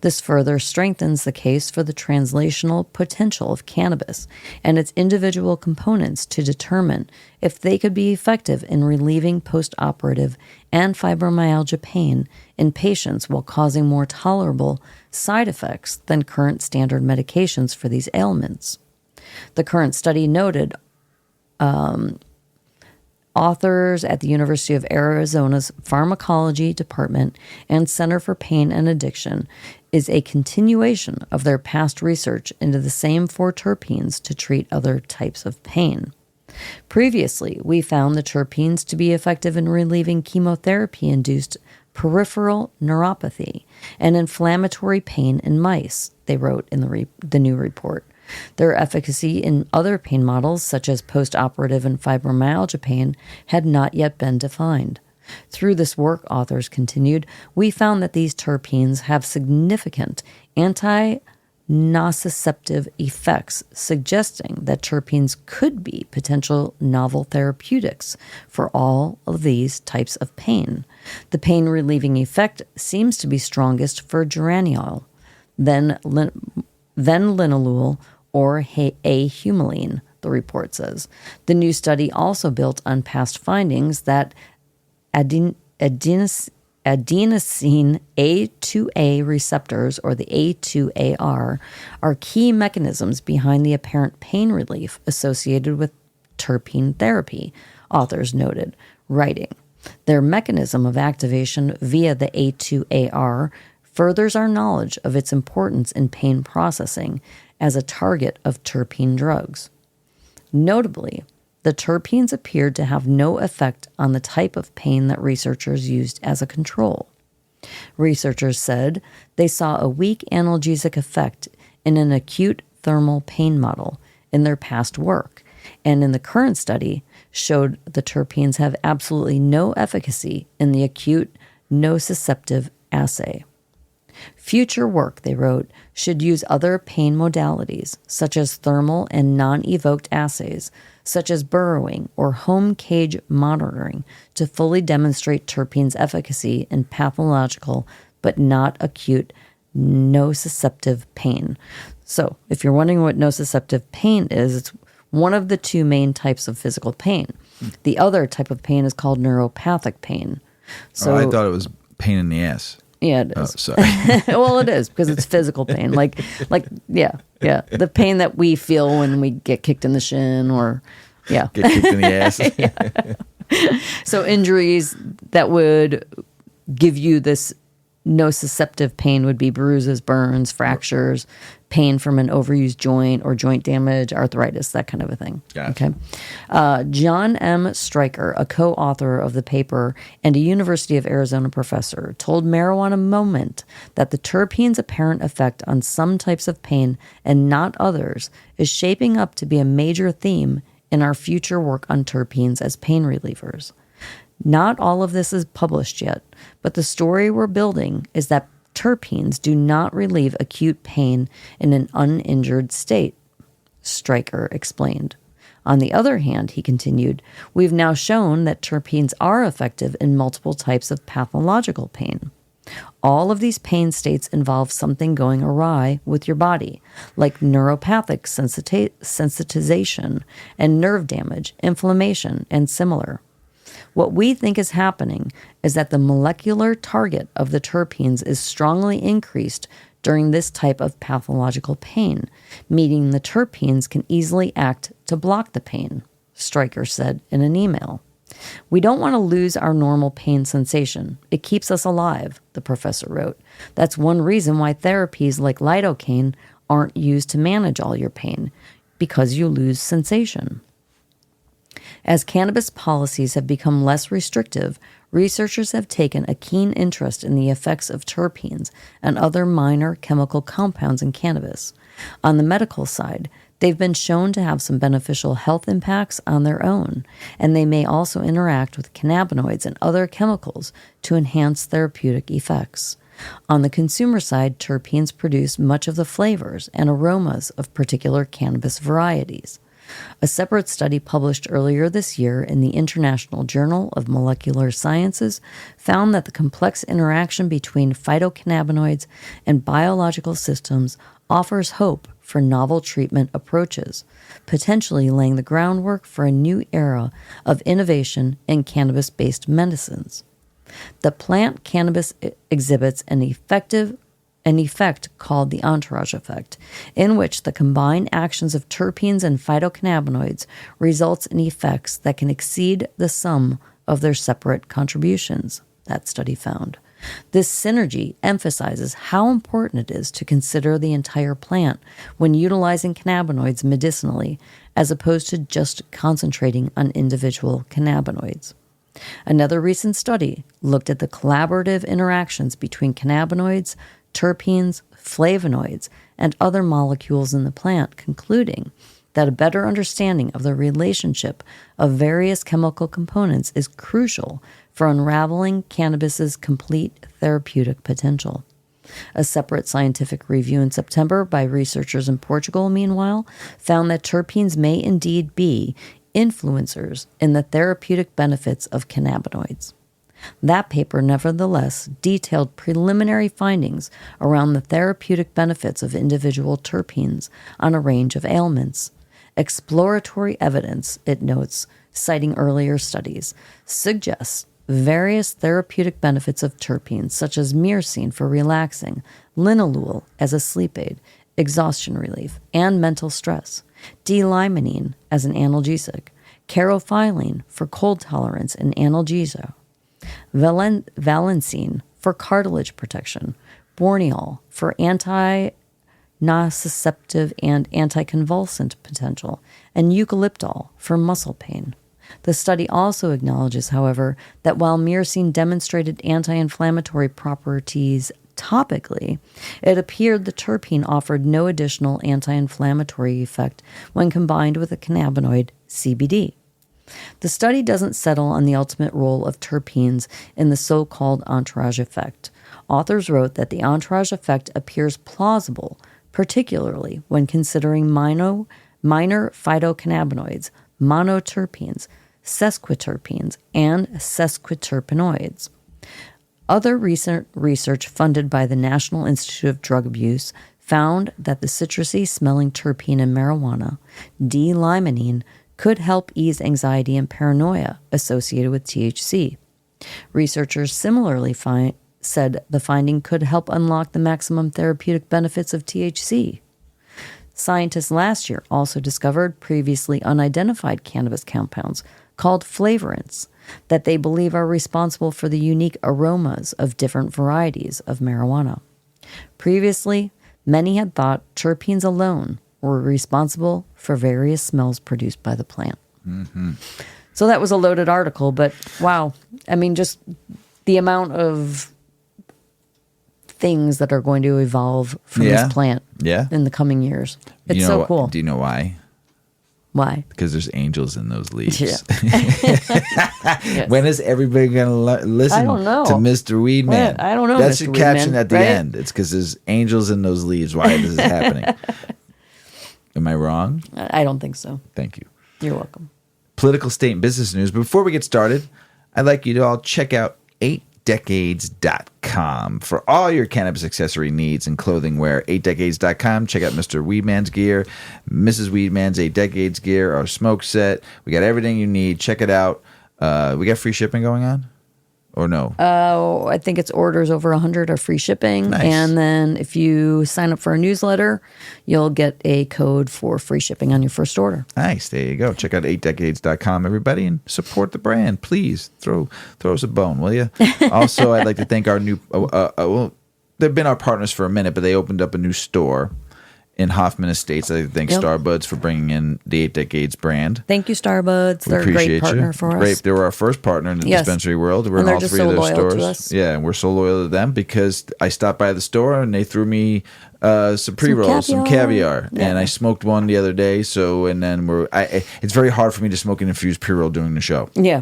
This further strengthens the case for the translational potential of cannabis and its individual components to determine if they could be effective in relieving post-operative and fibromyalgia pain in patients while causing more tolerable side effects than current standard medications for these ailments. The current study noted authors at the University of Arizona's Pharmacology Department and Center for Pain and Addiction is a continuation of their past research into the same 4 terpenes to treat other types of pain. Previously, we found the terpenes to be effective in relieving chemotherapy-induced peripheral neuropathy and inflammatory pain in mice, they wrote in the new report. Their efficacy in other pain models, such as post-operative and fibromyalgia pain, had not yet been defined. Through this work, authors continued, we found that these terpenes have significant anti-nociceptive effects, suggesting that terpenes could be potential novel therapeutics for all of these types of pain. The pain-relieving effect seems to be strongest for geraniol, then linalool, or A-humulene, the report says. The new study also built on past findings that adenosine A2A receptors, or the A2AR, are key mechanisms behind the apparent pain relief associated with terpene therapy, authors noted, writing. Their mechanism of activation via the A2AR furthers our knowledge of its importance in pain processing as a target of terpene drugs. Notably, the terpenes appeared to have no effect on the type of pain that researchers used as a control. Researchers said they saw a weak analgesic effect in an acute thermal pain model in their past work, and in the current study showed the terpenes have absolutely no efficacy in the acute nociceptive assay. Future work, they wrote, should use other pain modalities, such as thermal and non-evoked assays, such as burrowing or home cage monitoring, to fully demonstrate terpenes' efficacy in pathological but not acute nociceptive pain. So if you're wondering what nociceptive pain is, it's one of the two main types of physical pain. The other type of pain is called neuropathic pain. So I thought it was pain in the ass. yeah, it Oh, is. sorry. Well, it is because it's physical pain. Yeah. The pain that we feel when we get kicked in the shin or, yeah. Get kicked in the ass. So injuries that would give you this nociceptive pain would be bruises, burns, fractures, pain from an overused joint or joint damage, arthritis, that kind of a thing. Gotcha. Okay. John M. Stryker, a co-author of the paper and a University of Arizona professor, told Marijuana Moment that the terpene's apparent effect on some types of pain and not others is shaping up to be a major theme in our future work on terpenes as pain relievers. Not all of this is published yet, but the story we're building is that terpenes do not relieve acute pain in an uninjured state, Stryker explained. On the other hand, he continued, we've now shown that terpenes are effective in multiple types of pathological pain. All of these pain states involve something going awry with your body, like neuropathic sensitization and nerve damage, inflammation, and similar. What we think is happening is that the molecular target of the terpenes is strongly increased during this type of pathological pain, meaning the terpenes can easily act to block the pain, Stryker said in an email. We don't want to lose our normal pain sensation. It keeps us alive, the professor wrote. That's one reason why therapies like lidocaine aren't used to manage all your pain, because you lose sensation. As cannabis policies have become less restrictive, researchers have taken a keen interest in the effects of terpenes and other minor chemical compounds in cannabis. On the medical side, they've been shown to have some beneficial health impacts on their own, and they may also interact with cannabinoids and other chemicals to enhance therapeutic effects. On the consumer side, terpenes produce much of the flavors and aromas of particular cannabis varieties. A separate study published earlier this year in the International Journal of Molecular Sciences found that the complex interaction between phytocannabinoids and biological systems offers hope for novel treatment approaches, potentially laying the groundwork for a new era of innovation in cannabis-based medicines. The plant cannabis exhibits an effect called the entourage effect, in which the combined actions of terpenes and phytocannabinoids results in effects that can exceed the sum of their separate contributions, that study found. This synergy emphasizes how important it is to consider the entire plant when utilizing cannabinoids medicinally, as opposed to just concentrating on individual cannabinoids. Another recent study looked at the collaborative interactions between cannabinoids, terpenes, flavonoids, and other molecules in the plant, concluding that a better understanding of the relationship of various chemical components is crucial for unraveling cannabis's complete therapeutic potential. A separate scientific review in September by researchers in Portugal, meanwhile, found that terpenes may indeed be influencers in the therapeutic benefits of cannabinoids. That paper, nevertheless, detailed preliminary findings around the therapeutic benefits of individual terpenes on a range of ailments. Exploratory evidence, it notes, citing earlier studies, suggests various therapeutic benefits of terpenes, such as myrcene for relaxing, linalool as a sleep aid, exhaustion relief, and mental stress, D-limonene as an analgesic, carophyllene for cold tolerance and analgesia, valencine for cartilage protection, borneol for anti-nociceptive and anticonvulsant potential, and eucalyptol for muscle pain. The study also acknowledges, however, that while myrcene demonstrated anti-inflammatory properties topically, it appeared the terpene offered no additional anti-inflammatory effect when combined with the cannabinoid CBD. The study doesn't settle on the ultimate role of terpenes in the so-called entourage effect. Authors wrote that the entourage effect appears plausible, particularly when considering minor phytocannabinoids, monoterpenes, sesquiterpenes, and sesquiterpenoids. Other recent research funded by the National Institute of Drug Abuse found that the citrusy smelling terpene in marijuana, D-limonene, could help ease anxiety and paranoia associated with THC. Researchers similarly said the finding could help unlock the maximum therapeutic benefits of THC. Scientists last year also discovered previously unidentified cannabis compounds called flavorants that they believe are responsible for the unique aromas of different varieties of marijuana. Previously, many had thought terpenes alone were responsible for various smells produced by the plant. Mm-hmm. So that was a loaded article, but wow. I mean, just the amount of things that are going to evolve from this plant in the coming years. It's so cool. Do you know why? Why? Because there's angels in those leaves. Yeah. Yes. When is everybody going to listen I don't know. to Mr. Weedman? I don't know. That's Mr. your caption Weedman, at the right? end. It's because there's angels in those leaves. Why this is happening? Am I wrong? I don't think so. Thank you. You're welcome. Political, state, and business news. Before we get started, I'd like you to all check out 8decades.com for all your cannabis accessory needs and clothing wear. 8decades.com. Check out Mr. Weedman's gear, Mrs. Weedman's 8 Decades gear, our smoke set. We got everything you need. Check it out. We got free shipping going on? Or no? I think it's orders over 100 are free shipping. Nice. And then if you sign up for a newsletter, you'll get a code for free shipping on your first order. Nice. There you go. Check out 8decades.com, everybody, and support the brand. Please throw us a bone, will you? Also, I'd like to thank our new, well, they've been our partners for a minute, but they opened up a new store in Hoffman Estates. I thank Starbuds for bringing in the 8 Decades brand. Thank you, Starbuds. They're a great Appreciate partner you. for us. Great. They were our first partner in the dispensary world. We're And in they're all just 3 so of their loyal stores. to us. Yeah, and we're so loyal to them because I stopped by the store and they threw me some pre-rolls, some caviar. Yeah. And I smoked one the other day. So, and then it's very hard for me to smoke an infused pre-roll during the show. Yeah.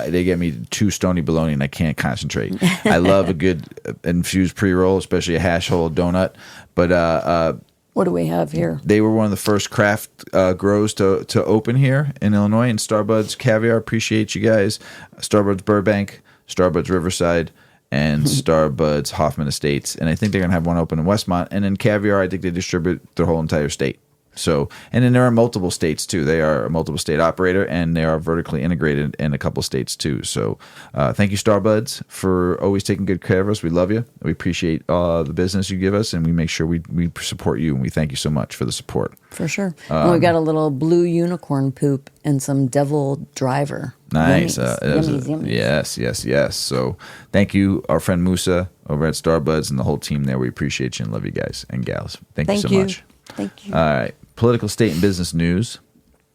They get me too stony baloney and I can't concentrate. I love a good infused pre-roll, especially a hash hole donut. But what do we have here? they were one of the first craft grows to open here in Illinois. And Starbuds Caviar, appreciate you guys. Starbuds Burbank, Starbuds Riverside, and Starbuds Hoffman Estates. And I think they're going to have one open in Westmont. And then Caviar, I think they distribute their whole entire state. So, and then there are multiple states too. They are a multiple state operator and they are vertically integrated in a couple states too. So, thank you, Starbuds, for always taking good care of us. We love you. We appreciate the business you give us, and we make sure we support you. And we thank you so much for the support. For sure. And we got a little blue unicorn poop and some devil driver. Nice. Yummies. Yes. So, thank you, our friend Musa over at Starbuds, and the whole team there. We appreciate you and love you guys and gals. Thank you so much. Thank you. All right. Political, state, and business news.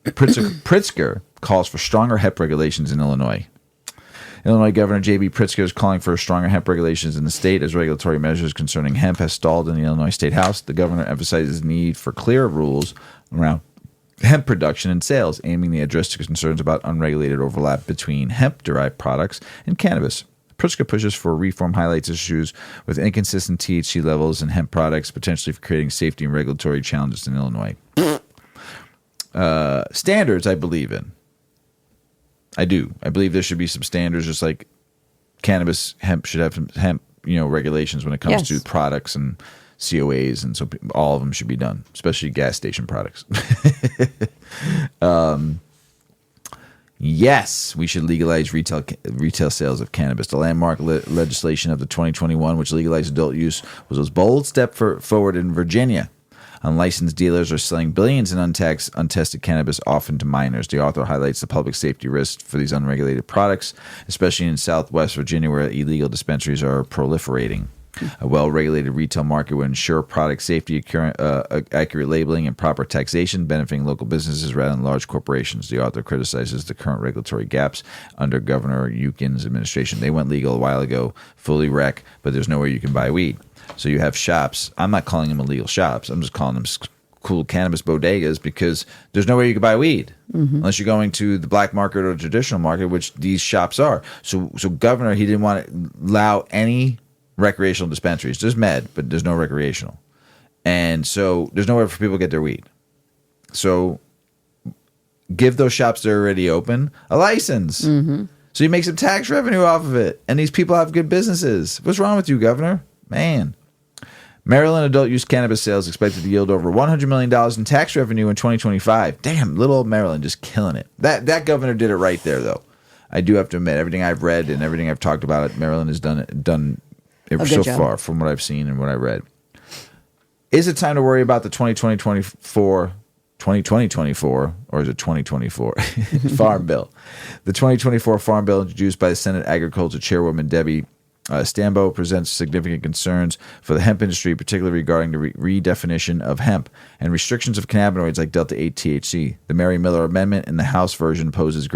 Pritzker calls for stronger hemp regulations in Illinois. Illinois Governor J.B. Pritzker is calling for stronger hemp regulations in the state as regulatory measures concerning hemp has stalled in the Illinois State House. The governor emphasizes the need for clearer rules around hemp production and sales, aiming to address concerns about unregulated overlap between hemp-derived products and cannabis. Pritzker pushes for reform, highlights issues with inconsistent THC levels in hemp products, potentially for creating safety and regulatory challenges in Illinois. Standards I believe in. I do. I believe there should be some standards, just like cannabis, hemp should have some hemp, regulations when it comes to products and COAs, and so all of them should be done, especially gas station products. Yes, we should legalize retail sales of cannabis. The landmark legislation of the 2021, which legalized adult use, was a bold step forward in Virginia. Unlicensed dealers are selling billions in untested cannabis, often to minors. The author highlights the public safety risks for these unregulated products, especially in Southwest Virginia, where illegal dispensaries are proliferating. A well-regulated retail market would ensure product safety, accurate labeling, and proper taxation, benefiting local businesses rather than large corporations. The author criticizes the current regulatory gaps under Governor Youngkin's administration. They went legal a while ago, fully rec, but there's nowhere you can buy weed. So you have shops. I'm not calling them illegal shops. I'm just calling them cool cannabis bodegas because there's nowhere you can buy weed unless you're going to the black market or the traditional market, which these shops are. So Governor, he didn't want to allow any recreational dispensaries. There's med, but there's no recreational. And so there's nowhere for people to get their weed. So give those shops that are already open a license. So you make some tax revenue off of it. And these people have good businesses. What's wrong with you, Governor? Man. Maryland adult use cannabis sales expected to yield over $100 million in tax revenue in 2025. Damn, little old Maryland just killing it. That governor did it right there, though. I do have to admit, everything I've read and everything I've talked about it, Maryland has done it so far from what I've seen and what I read. Is it time to worry about the 2024, or is it 2024 Farm Bill? The 2024 Farm Bill introduced by the Senate Agriculture Chairwoman Debbie Stambo presents significant concerns for the hemp industry, particularly regarding the redefinition of hemp and restrictions of cannabinoids like Delta-8 THC. The Mary Miller Amendment in the House version poses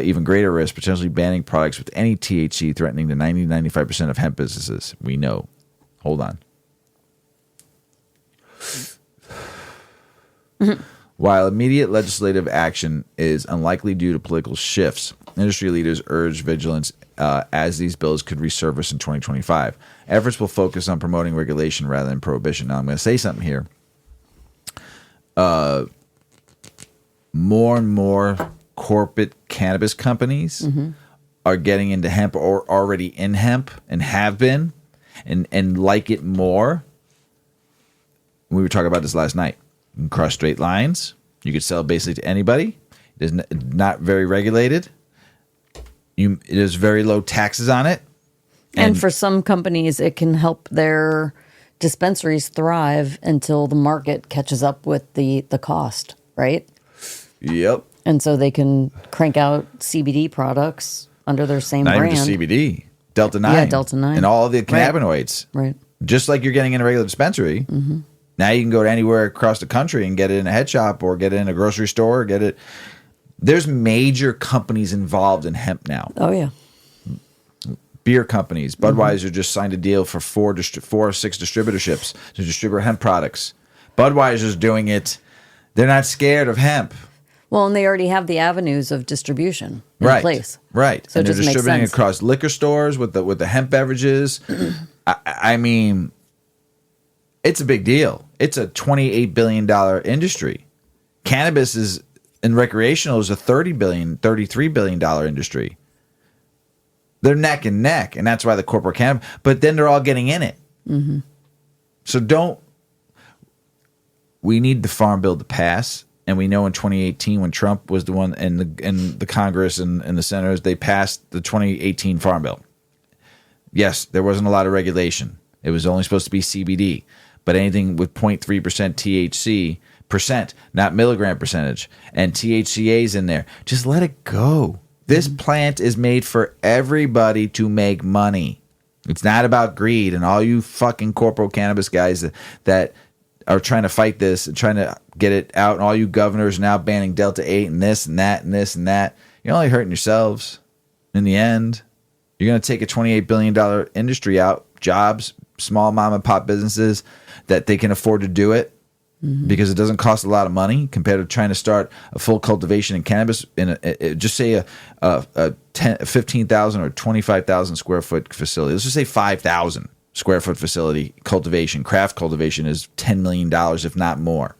even greater risk, potentially banning products with any THC, threatening the 90-95% of hemp businesses we know. Hold on. While immediate legislative action is unlikely due to political shifts, industry leaders urge vigilance as these bills could resurface in 2025. Efforts will focus on promoting regulation rather than prohibition. Now, I'm going to say something here. More and more corporate cannabis companies are getting into hemp or already in hemp and have been and like it more. We were talking about this last night. You can cross straight lines. You could sell basically to anybody. It is not very regulated. There's very low taxes on it. And for some companies, it can help their dispensaries thrive until the market catches up with the cost, right? Yep. And so they can crank out CBD products under their same Not brand. Not even just CBD. Delta-9. Yeah, Delta-9. And all the cannabinoids. Right. Just like you're getting in a regular dispensary. Mm-hmm. Now you can go to anywhere across the country and get it in a head shop or get it in a grocery store or get it. There's major companies involved in hemp now. Oh, yeah. Beer companies. Budweiser just signed a deal for 4 or 6 distributorships to distribute hemp products. Budweiser's doing it. They're not scared of hemp. Well, and they already have the avenues of distribution in place. Right. So and it they're just makes distributing sense. across liquor stores with the hemp beverages. I mean, it's a big deal. It's a $28 billion industry. Cannabis is and recreational is a $33 billion industry. They're neck and neck, and that's why the corporate cannabis. But then they're all getting in it. Mm-hmm. So we need the Farm Bill to pass, and we know in 2018 when Trump was the one and the Congress and the senators, they passed the 2018 Farm Bill. Yes, there wasn't a lot of regulation. It was only supposed to be CBD, but anything with 0.3% THC. Percent, not milligram percentage, and THCA's in there. Just let it go. This plant is made for everybody to make money. It's not about greed. And all you fucking corporal cannabis guys that are trying to fight this and trying to get it out, and all you governors now banning Delta-8 and this and that and this and that, you're only hurting yourselves in the end. You're going to take a $28 billion industry out, jobs, small mom and pop businesses that they can afford to do it. Because it doesn't cost a lot of money compared to trying to start a full cultivation in cannabis in just say a 15,000 or 25,000 square foot facility. Let's just say 5,000 square foot facility cultivation. Craft cultivation is $10 million, if not more.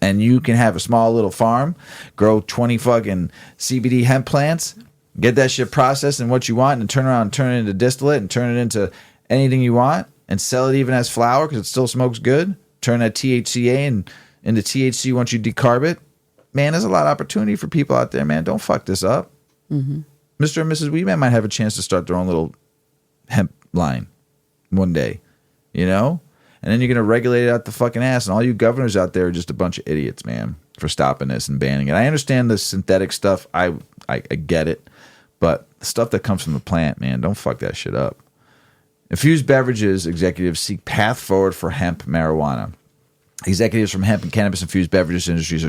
And you can have a small little farm, grow 20 fucking CBD hemp plants, get that shit processed and what you want, and turn around and turn it into distillate and turn it into anything you want. And sell it even as flour because it still smokes good. Turn that THCA into THC once you decarb it. Man, there's a lot of opportunity for people out there, man. Don't fuck this up. Mm-hmm. Mr. and Mrs. Weedman might have a chance to start their own little hemp line one day, you know? And then you're going to regulate it out the fucking ass. And all you governors out there are just a bunch of idiots, man, for stopping this and banning it. I understand the synthetic stuff. I get it. But the stuff that comes from the plant, man, don't fuck that shit up. Infused beverages executives seek path forward for hemp marijuana. Executives from hemp and cannabis-infused beverages industries are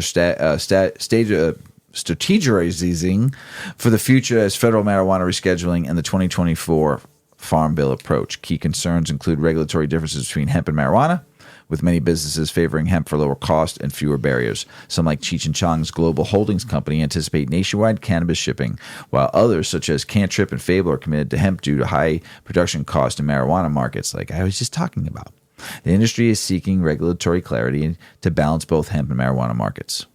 strategizing for the future as federal marijuana rescheduling and the 2024 Farm Bill approach. Key concerns include regulatory differences between hemp and marijuana, with many businesses favoring hemp for lower cost and fewer barriers. Some, like Cheech and Chong's Global Holdings Company, anticipate nationwide cannabis shipping, while others, such as Cantrip and Fable, are committed to hemp due to high production cost in marijuana markets, like I was just talking about. The industry is seeking regulatory clarity to balance both hemp and marijuana markets.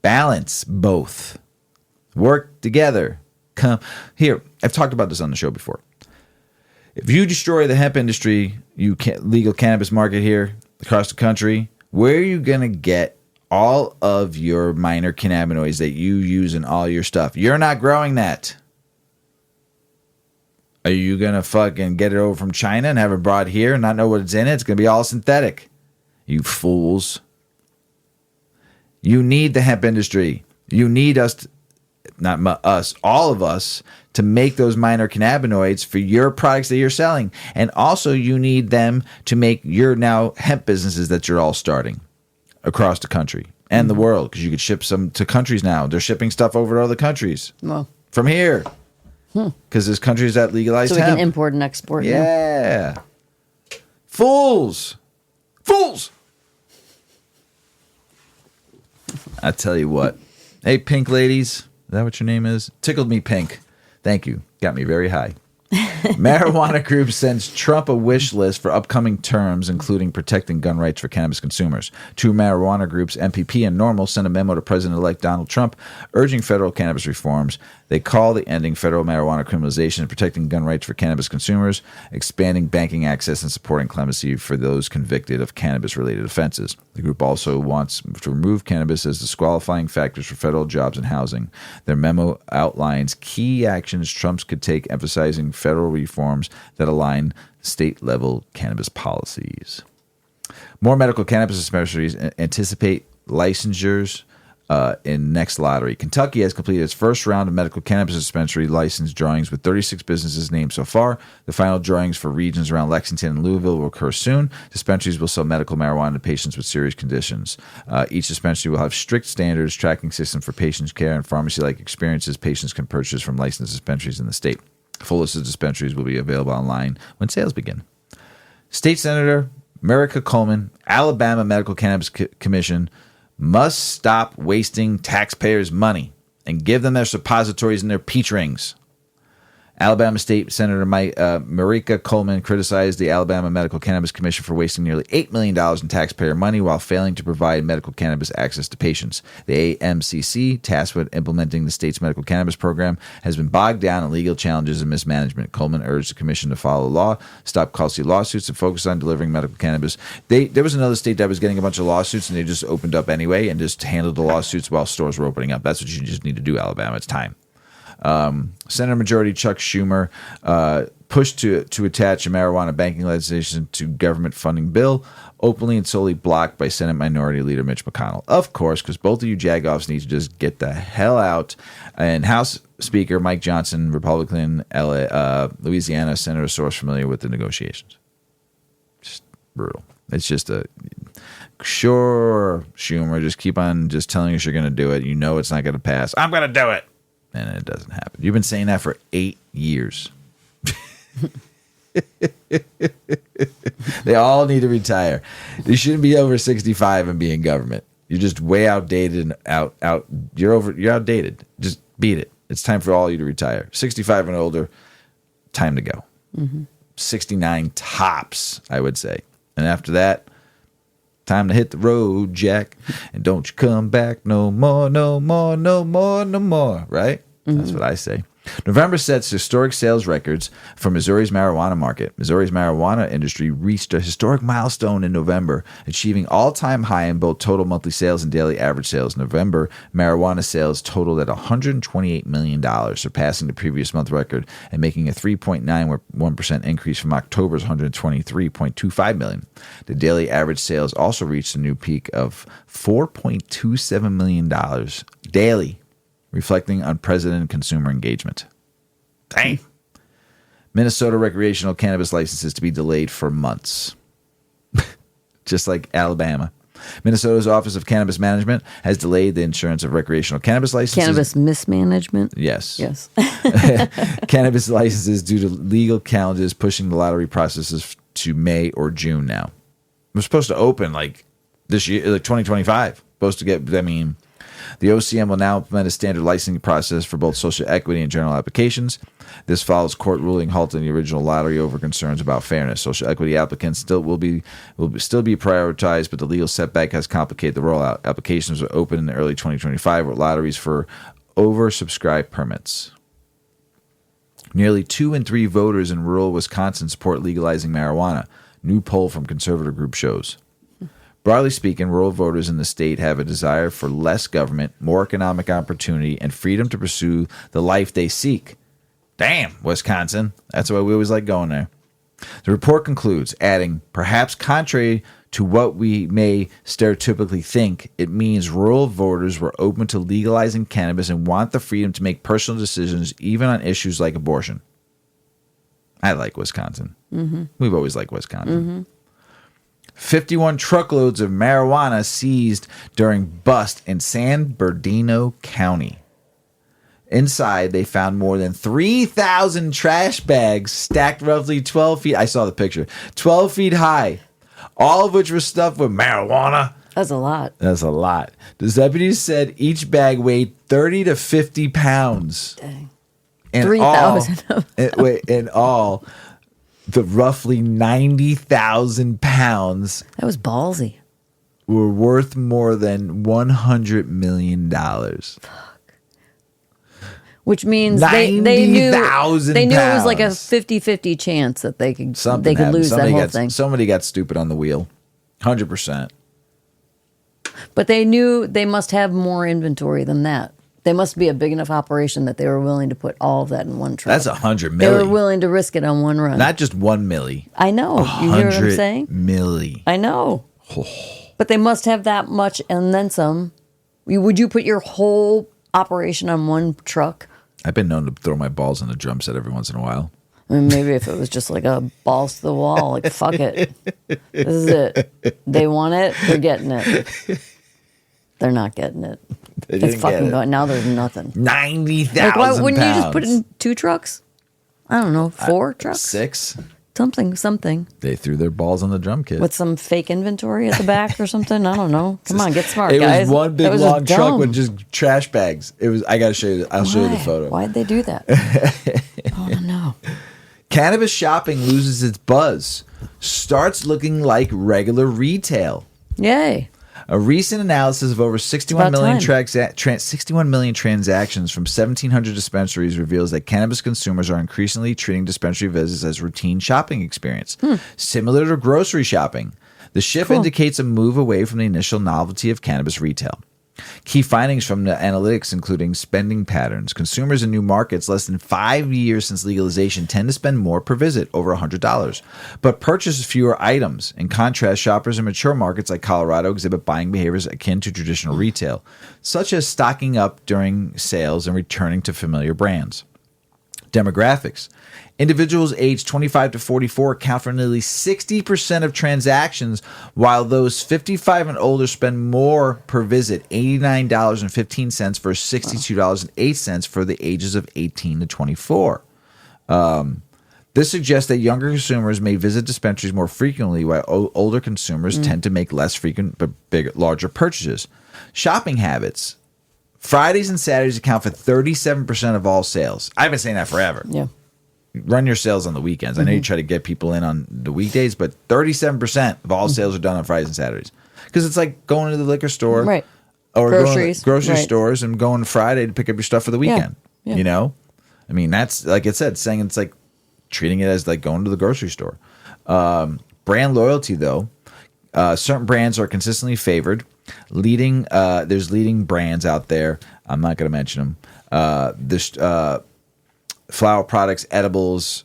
Balance both. Work together. Come here. I've talked about this on the show before. If you destroy the hemp industry, legal cannabis market here across the country, where are you going to get all of your minor cannabinoids that you use in all your stuff? You're not growing that. Are you going to fucking get it over from China and have it brought here and not know what's in it? It's going to be all synthetic. You fools. You need the hemp industry. You need us, all of us, to make those minor cannabinoids for your products that you're selling. And also you need them to make your now hemp businesses that you're all starting across the country and the world, because you could ship some to countries now. They're shipping stuff over to other countries from here. Because there's countries that legalize hemp. So we can import and export. Yeah. Now. Fools. I tell you what. Hey, pink ladies. Is that what your name is? Tickled me pink. Thank you. Got me very high. Marijuana Group sends Trump a wish list for upcoming terms, including protecting gun rights for cannabis consumers. Two marijuana groups, MPP and NORML, sent a memo to President-elect Donald Trump urging federal cannabis reforms. They call the ending federal marijuana criminalization and protecting gun rights for cannabis consumers, expanding banking access, and supporting clemency for those convicted of cannabis-related offenses. The group also wants to remove cannabis as disqualifying factors for federal jobs and housing. Their memo outlines key actions Trump could take, emphasizing federal reforms that align state-level cannabis policies. More medical cannabis dispensaries anticipate licensures in next lottery. Kentucky has completed its first round of medical cannabis dispensary license drawings with 36 businesses named so far. The final drawings for regions around Lexington and Louisville will occur soon. Dispensaries will sell medical marijuana to patients with serious conditions. Each dispensary will have strict standards, tracking system for patients' care, and pharmacy-like experiences patients can purchase from licensed dispensaries in the state. A full list of dispensaries will be available online when sales begin. State Senator Marica Coleman, Alabama Medical Cannabis Commission, must stop wasting taxpayers' money and give them their suppositories and their peach rings. Alabama State Senator Marica Coleman criticized the Alabama Medical Cannabis Commission for wasting nearly $8 million in taxpayer money while failing to provide medical cannabis access to patients. The AMCC, tasked with implementing the state's medical cannabis program, has been bogged down in legal challenges and mismanagement. Coleman urged the commission to follow the law, stop costly lawsuits, and focus on delivering medical cannabis. There was another state that was getting a bunch of lawsuits, and they just opened up anyway and just handled the lawsuits while stores were opening up. That's what you just need to do, Alabama. It's time. Senator Majority Chuck Schumer pushed to attach a marijuana banking legislation to government funding bill, openly and solely blocked by Senate Minority Leader Mitch McConnell. Of course, because both of you jagoffs need to just get the hell out. And House Speaker Mike Johnson, Republican, Louisiana senator, source familiar with the negotiations. Just brutal. It's just sure, Schumer, just keep on just telling us you're going to do it. You know it's not going to pass. I'm going to do it. And it doesn't happen. You've been saying that for 8 years. They all need to retire. They shouldn't be over 65 and be in government. You're just way outdated and you're outdated. Just beat it. It's time for all you to retire. 65 and older, time to go. 69 tops, I would say. And after that, time to hit the road, Jack, and don't you come back no more, no more, no more, no more, right? That's what I say. November sets historic sales records for Missouri's marijuana market. Missouri's marijuana industry reached a historic milestone in November, achieving all-time high in both total monthly sales and daily average sales. November marijuana sales totaled at $128 million, surpassing the previous month record and making a 3.91% increase from October's $123.25 million. The daily average sales also reached a new peak of $4.27 million daily, reflecting unprecedented consumer engagement. Dang. Minnesota recreational cannabis licenses to be delayed for months. Just like Alabama. Minnesota's Office of Cannabis Management has delayed the insurance of recreational cannabis licenses. Cannabis mismanagement? Yes. Yes. Cannabis licenses due to legal challenges pushing the lottery processes to May or June now. We're supposed to open like this year, like 2025. Supposed to get, the OCM will now implement a standard licensing process for both social equity and general applications. This follows court ruling halting the original lottery over concerns about fairness. Social equity applicants will still be prioritized, but the legal setback has complicated the rollout. Applications will open in early 2025, with lotteries for oversubscribed permits. Nearly 2 in 3 voters in rural Wisconsin support legalizing marijuana. New poll from conservative group shows. Broadly speaking, rural voters in the state have a desire for less government, more economic opportunity, and freedom to pursue the life they seek. Damn, Wisconsin. That's why we always like going there. The report concludes, adding, perhaps contrary to what we may stereotypically think, it means rural voters were open to legalizing cannabis and want the freedom to make personal decisions, even on issues like abortion. I like Wisconsin. Mm-hmm. We've always liked Wisconsin. Mm-hmm. 51 truckloads of marijuana seized during bust in San Bernardino County. Inside, they found more than 3,000 trash bags stacked roughly 12 feet. I saw the picture. 12 feet high. All of which were stuffed with marijuana. That's a lot. That's a lot. The deputies said each bag weighed 30 to 50 pounds. Dang. 3,000 of them. In all, the roughly 90,000 pounds. That was ballsy. Were worth more than $100 million. Which means they knew it was like a 50-50 chance that they could lose that whole thing. Somebody got stupid on the wheel. 100%. But they knew they must have more inventory than that. They must be a big enough operation that they were willing to put all of that in one truck. That's 100 milli. They were willing to risk it on one run. Not just 1 milli. I know. You hear what I'm saying? 100 milli. I know. But they must have that much and then some. Would you put your whole operation on one truck? I've been known to throw my balls in the drum set every once in a while. I mean, maybe if it was just like a balls to the wall, like, fuck it. This is it. They want it, they're getting it. They're not getting it. It's fucking going. Now there's nothing. 90,000 like, why wouldn't pounds. you just put it in 2 trucks? I don't know, 4 trucks? 6. Something. They threw their balls on the drum kit. With some fake inventory at the back or something? I don't know. Come on, get smart, it guys. It was one big long truck with just trash bags. It was. I got to show you. I'll show you the photo. Why'd they do that? Oh, no. Cannabis shopping loses its buzz. Starts looking like regular retail. Yay. A recent analysis of over 61 million transactions from 1,700 dispensaries reveals that cannabis consumers are increasingly treating dispensary visits as routine shopping experience, similar to grocery shopping. The shift indicates a move away from the initial novelty of cannabis retail. Key findings from the analytics including spending patterns. Consumers in new markets less than 5 years since legalization tend to spend more per visit, over $100, but purchase fewer items. In contrast, shoppers in mature markets like Colorado exhibit buying behaviors akin to traditional retail, such as stocking up during sales and returning to familiar brands. Demographics. Individuals aged 25 to 44 account for nearly 60% of transactions, while those 55 and older spend more per visit, $89.15 versus $62.08 for the ages of 18 to 24. This suggests that younger consumers may visit dispensaries more frequently, while older consumers tend to make less frequent but larger purchases. Shopping habits. Fridays and Saturdays account for 37% of all sales. I've been saying that forever. Yeah. Run your sales on the weekends. I know you try to get people in on the weekdays, but 37% of all sales are done on Fridays and Saturdays. Because it's like going to the liquor store. Right. Or Groceries. going to grocery stores and going Friday to pick up your stuff for the weekend. Yeah. You know? I mean, that's, like I said, saying it's like treating it as like going to the grocery store. Brand loyalty, though. Certain brands are consistently favored. There's leading brands out there. I'm not going to mention them. There's flower products, edibles,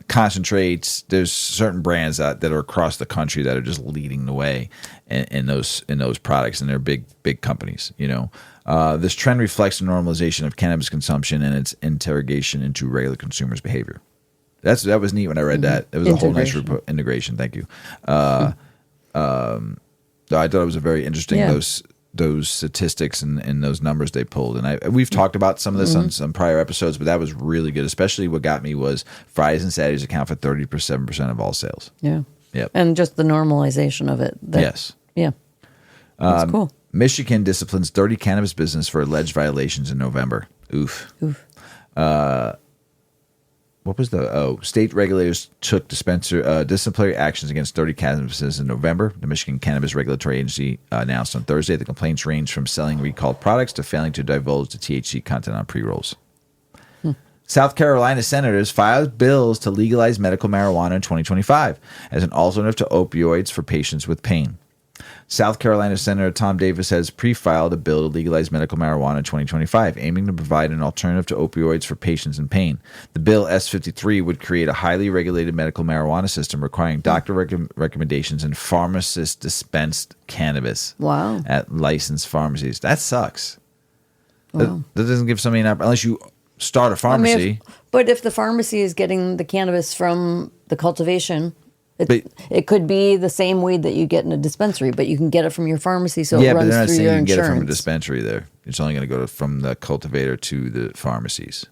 concentrates. There's certain brands that are across the country that are just leading the way in those products, and they're big companies. You know, this trend reflects the normalization of cannabis consumption and its integration into regular consumers' behavior. That was neat when I read that. It was a whole nice integration. Thank you. I thought it was a very interesting those statistics and those numbers they pulled. And we've talked about some of this on some prior episodes, but that was really good. Especially what got me was Fridays and Saturdays account for 37% of all sales. Yeah. Yep. And just the normalization of it. Yes. Yeah. That's cool. Michigan disciplines 30 cannabis business for alleged violations in November. Oof. What what was the state regulators took disciplinary actions against 30 cannabises in November. The Michigan Cannabis Regulatory Agency announced on Thursday the complaints ranged from selling recalled products to failing to divulge the THC content on pre-rolls. South Carolina senators filed bills to legalize medical marijuana in 2025 as an alternative to opioids for patients with pain. South Carolina Senator Tom Davis has pre-filed a bill to legalize medical marijuana in 2025, aiming to provide an alternative to opioids for patients in pain. The bill, S53, would create a highly regulated medical marijuana system requiring doctor recommendations and pharmacist-dispensed cannabis at licensed pharmacies. That sucks. Wow. That doesn't give somebody enough, unless you start a pharmacy. But if the pharmacy is getting the cannabis from the cultivation, it could be the same weed that you get in a dispensary, but you can get it from your pharmacy, so it runs through your insurance. Yeah, but they're not saying you can get it from a dispensary there. It's only going to go from the cultivator to the pharmacies.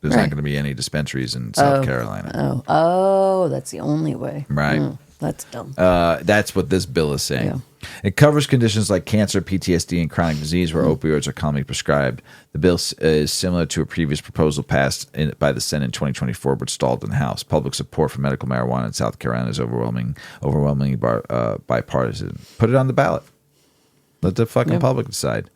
There's not going to be any dispensaries in South Carolina. Oh, that's the only way. Right. That's dumb. That's what this bill is saying. Yeah. It covers conditions like cancer, PTSD, and chronic disease where opioids are commonly prescribed. The bill is similar to a previous proposal passed by the Senate in 2024 but stalled in the House. Public support for medical marijuana in South Carolina is overwhelmingly bipartisan. Put it on the ballot. Let the fucking public decide.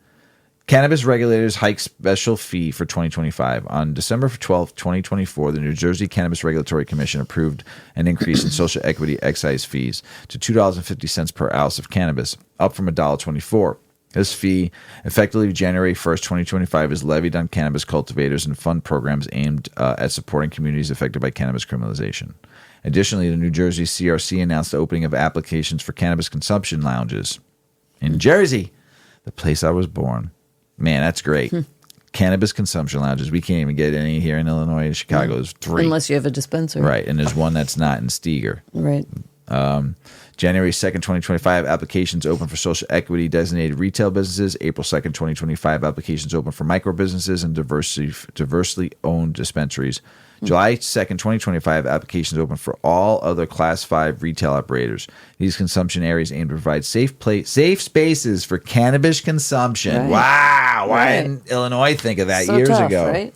Cannabis regulators hike special fee for 2025. On December 12, 2024, the New Jersey Cannabis Regulatory Commission approved an increase in social equity excise fees to $2.50 per ounce of cannabis, up from $1.24. This fee, effectively January 1st, 2025, is levied on cannabis cultivators and fund programs aimed at supporting communities affected by cannabis criminalization. Additionally, the New Jersey CRC announced the opening of applications for cannabis consumption lounges in Jersey, the place I was born. Man, that's great. Cannabis consumption lounges. We can't even get any here in Illinois. Chicago is 3. Unless you have a dispensary. Right, and there's one that's not in Steger. Right. January 2nd, 2025, applications open for social equity designated retail businesses. April 2nd, 2025, applications open for micro businesses and diversely owned dispensaries. July 2nd, 2025, applications open for all other Class 5 retail operators. These consumption areas aim to provide safe spaces for cannabis consumption. Right. Wow. Why didn't Illinois think of that years ago? Right?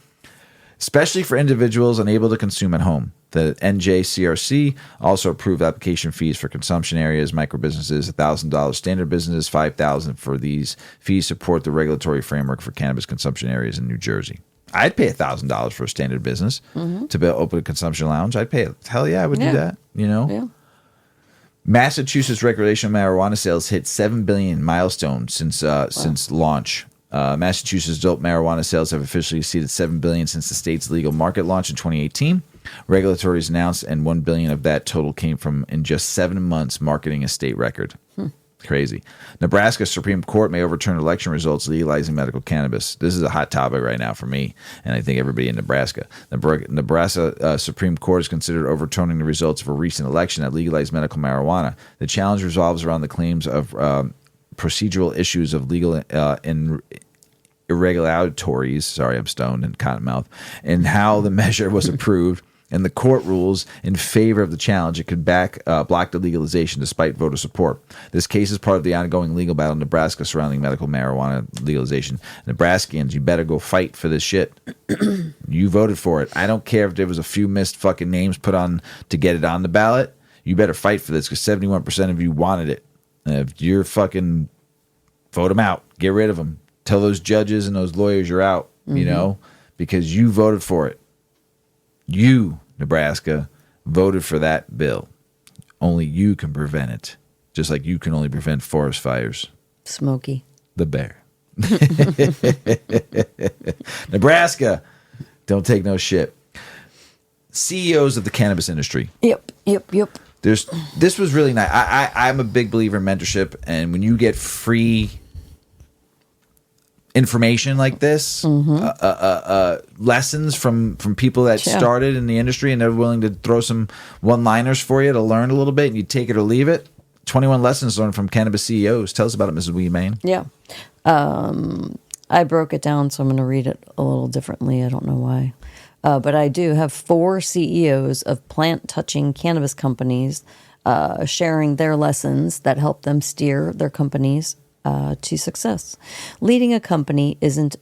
Especially for individuals unable to consume at home. The NJCRC also approved application fees for consumption areas, microbusinesses, $1,000, standard businesses, $5,000 for these fees support the regulatory framework for cannabis consumption areas in New Jersey. I'd pay $1,000 for a standard business to open a consumption lounge. I'd pay. Hell yeah, I would do that. You know. Yeah. Massachusetts recreational marijuana sales hit $7 billion milestone since launch. Massachusetts adult marijuana sales have officially exceeded $7 billion since the state's legal market launch in 2018. Regulators announced, and $1 billion of that total came from in just 7 months, marketing a state record. Crazy. Nebraska Supreme Court may overturn election results legalizing medical cannabis. This is a hot topic right now for me, and I think everybody in Nebraska. Nebraska Supreme Court is considered overturning the results of a recent election that legalized medical marijuana. The challenge revolves around the claims of procedural issues of legal irregularities. Sorry, I'm stoned and cottonmouth. And how the measure was approved. And the court rules in favor of the challenge. It could block the legalization despite voter support. This case is part of the ongoing legal battle in Nebraska surrounding medical marijuana legalization. Nebraskans, you better go fight for this shit. You voted for it. I don't care if there was a few missed fucking names put on to get it on the ballot. You better fight for this because 71% of you wanted it. And if you're fucking vote them out, get rid of them. Tell those judges and those lawyers you're out, you know, because you voted for it. You, Nebraska, voted for that bill. Only you can prevent it. Just like you can only prevent forest fires. Smokey. The bear. Nebraska, don't take no shit. CEOs of the cannabis industry. Yep. This was really nice. I'm a big believer in mentorship, and when you get free information like this, lessons from people that started in the industry and they're willing to throw some one-liners for you to learn a little bit and you take it or leave it. 21 lessons learned from cannabis CEOs. Tell us about it, Mrs Weedman. Yeah. I broke it down, so I'm going to read it a little differently. I don't know why. But I do have 4 CEOs of plant-touching cannabis companies sharing their lessons that help them steer their companies to success. Leading a company isn't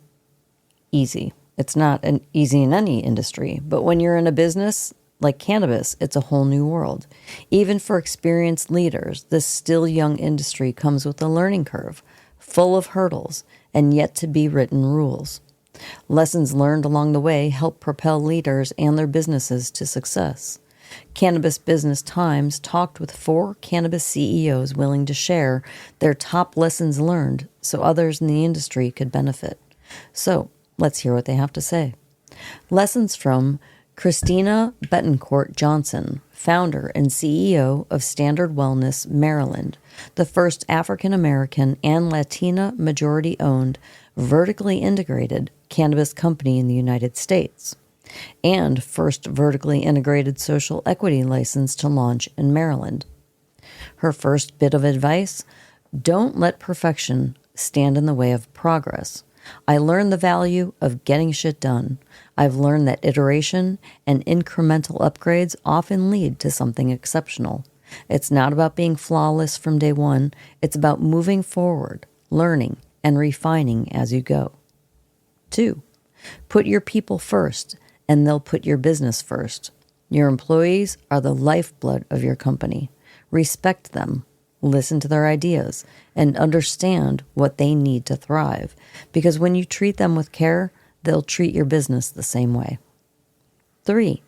easy. It's not easy in any industry, but when you're in a business like cannabis, it's a whole new world. Even for experienced leaders, this still young industry comes with a learning curve, full of hurdles and yet to be written rules. Lessons learned along the way help propel leaders and their businesses to success. Cannabis Business Times talked with 4 cannabis CEOs willing to share their top lessons learned so others in the industry could benefit. So, let's hear what they have to say. Lessons from Christina Betancourt Johnson, founder and CEO of Standard Wellness Maryland, the first African American and Latina majority-owned, vertically integrated cannabis company in the United States, and first vertically integrated social equity license to launch in Maryland. Her first bit of advice: don't let perfection stand in the way of progress. I learned the value of getting shit done. I've learned that iteration and incremental upgrades often lead to something exceptional. It's not about being flawless from day one. It's about moving forward, learning, and refining as you go. 2, put your people first, and they'll put your business first. Your employees are the lifeblood of your company. Respect them, listen to their ideas, and understand what they need to thrive. Because when you treat them with care, they'll treat your business the same way. 3,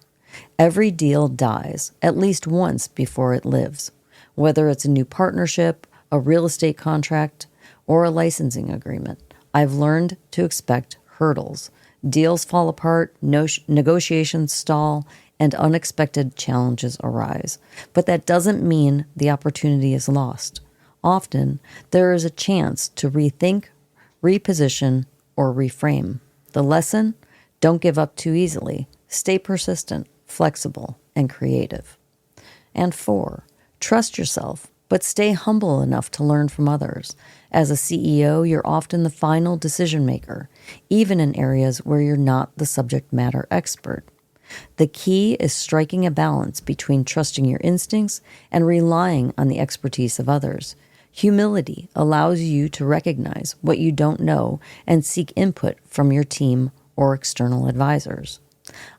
every deal dies at least once before it lives. Whether it's a new partnership, a real estate contract, or a licensing agreement, I've learned to expect hurdles. Deals fall apart, negotiations stall, and unexpected challenges arise. But that doesn't mean the opportunity is lost. Often, there is a chance to rethink, reposition, or reframe. The lesson: don't give up too easily. Stay persistent, flexible, and creative. And 4, trust yourself, but stay humble enough to learn from others. As a CEO, you're often the final decision maker, even in areas where you're not the subject matter expert. The key is striking a balance between trusting your instincts and relying on the expertise of others. Humility allows you to recognize what you don't know and seek input from your team or external advisors.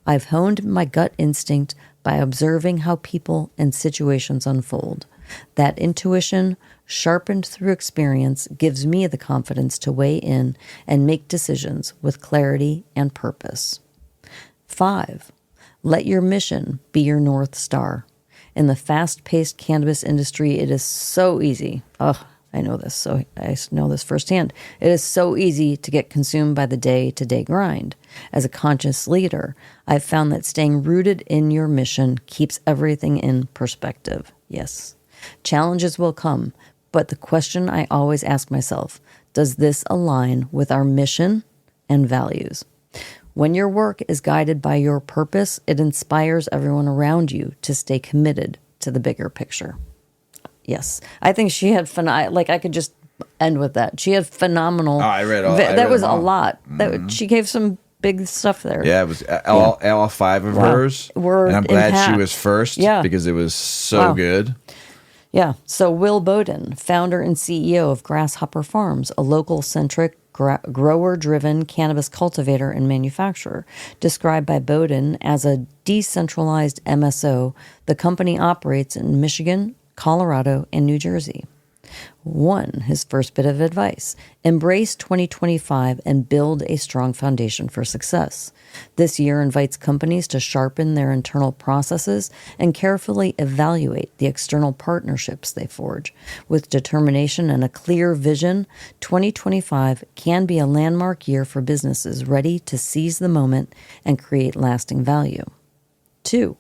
I've honed my gut instinct by observing how people and situations unfold. That intuition, sharpened through experience, gives me the confidence to weigh in and make decisions with clarity and purpose. 5, let your mission be your North Star. In the fast-paced cannabis industry, it is so easy. I know this firsthand. It is so easy to get consumed by the day-to-day grind. As a conscious leader, I've found that staying rooted in your mission keeps everything in perspective. Yes, challenges will come, but the question I always ask myself: does this align with our mission and values? When your work is guided by your purpose, it inspires everyone around you to stay committed to the bigger picture. Yes, I think she had I could just end with that. She had phenomenal. Oh, I read all. That was a lot. She gave some big stuff there. Yeah, it was all 5 of hers. And I'm glad she was first. Yeah. Because it was so good. Yeah. So Will Bowden, founder and CEO of Grasshopper Farms, a local-centric, grower-driven cannabis cultivator and manufacturer. Described by Bowden as a decentralized MSO, the company operates in Michigan, Colorado, and New Jersey. 1, his first bit of advice: embrace 2025 and build a strong foundation for success. This year invites companies to sharpen their internal processes and carefully evaluate the external partnerships they forge. With determination and a clear vision, 2025 can be a landmark year for businesses ready to seize the moment and create lasting value. 2,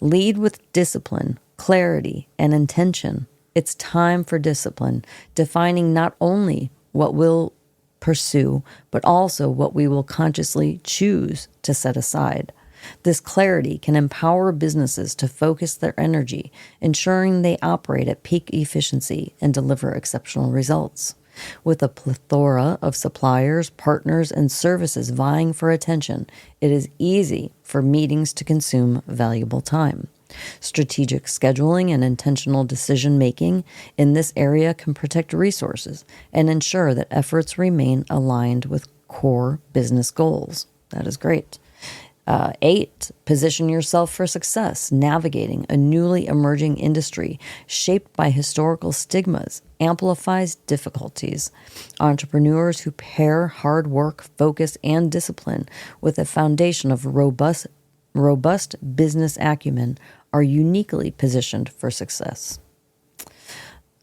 lead with discipline, clarity, and intention. It's time for discipline, defining not only what we'll pursue, but also what we will consciously choose to set aside. This clarity can empower businesses to focus their energy, ensuring they operate at peak efficiency and deliver exceptional results. With a plethora of suppliers, partners, and services vying for attention, it is easy for meetings to consume valuable time. Strategic scheduling and intentional decision-making in this area can protect resources and ensure that efforts remain aligned with core business goals. That is great. 8, position yourself for success, navigating a newly emerging industry shaped by historical stigmas amplifies difficulties. Entrepreneurs who pair hard work, focus, and discipline with a foundation of robust business acumen are uniquely positioned for success.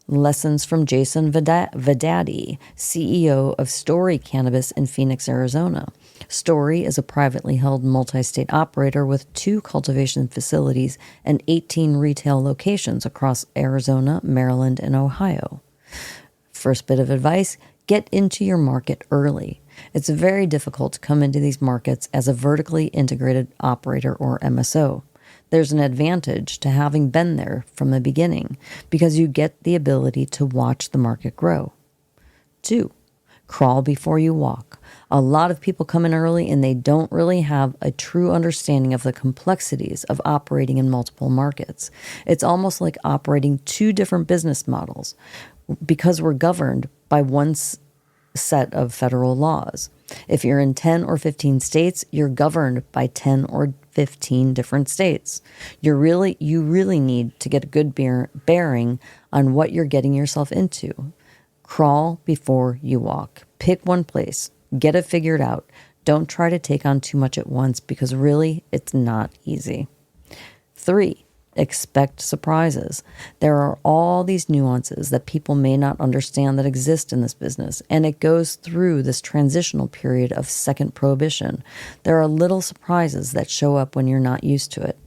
Lessons from Jason Vedati, CEO of Story Cannabis in Phoenix, Arizona. Story is a privately held multi-state operator with 2 cultivation facilities and 18 retail locations across Arizona, Maryland, and Ohio. First bit of advice, get into your market early. It's very difficult to come into these markets as a vertically integrated operator or MSO. There's an advantage to having been there from the beginning because you get the ability to watch the market grow. 2, crawl before you walk. A lot of people come in early and they don't really have a true understanding of the complexities of operating in multiple markets. It's almost like operating 2 different business models because we're governed by one set of federal laws. If you're in 10 or 15 states, you're governed by 10 or 15 different states. You really need to get a good bearing on what you're getting yourself into. Crawl before you walk. Pick one place. Get it figured out. Don't try to take on too much at once because really, it's not easy. 3, expect surprises. There are all these nuances that people may not understand that exist in this business, and it goes through this transitional period of second prohibition. There are little surprises that show up when you're not used to it.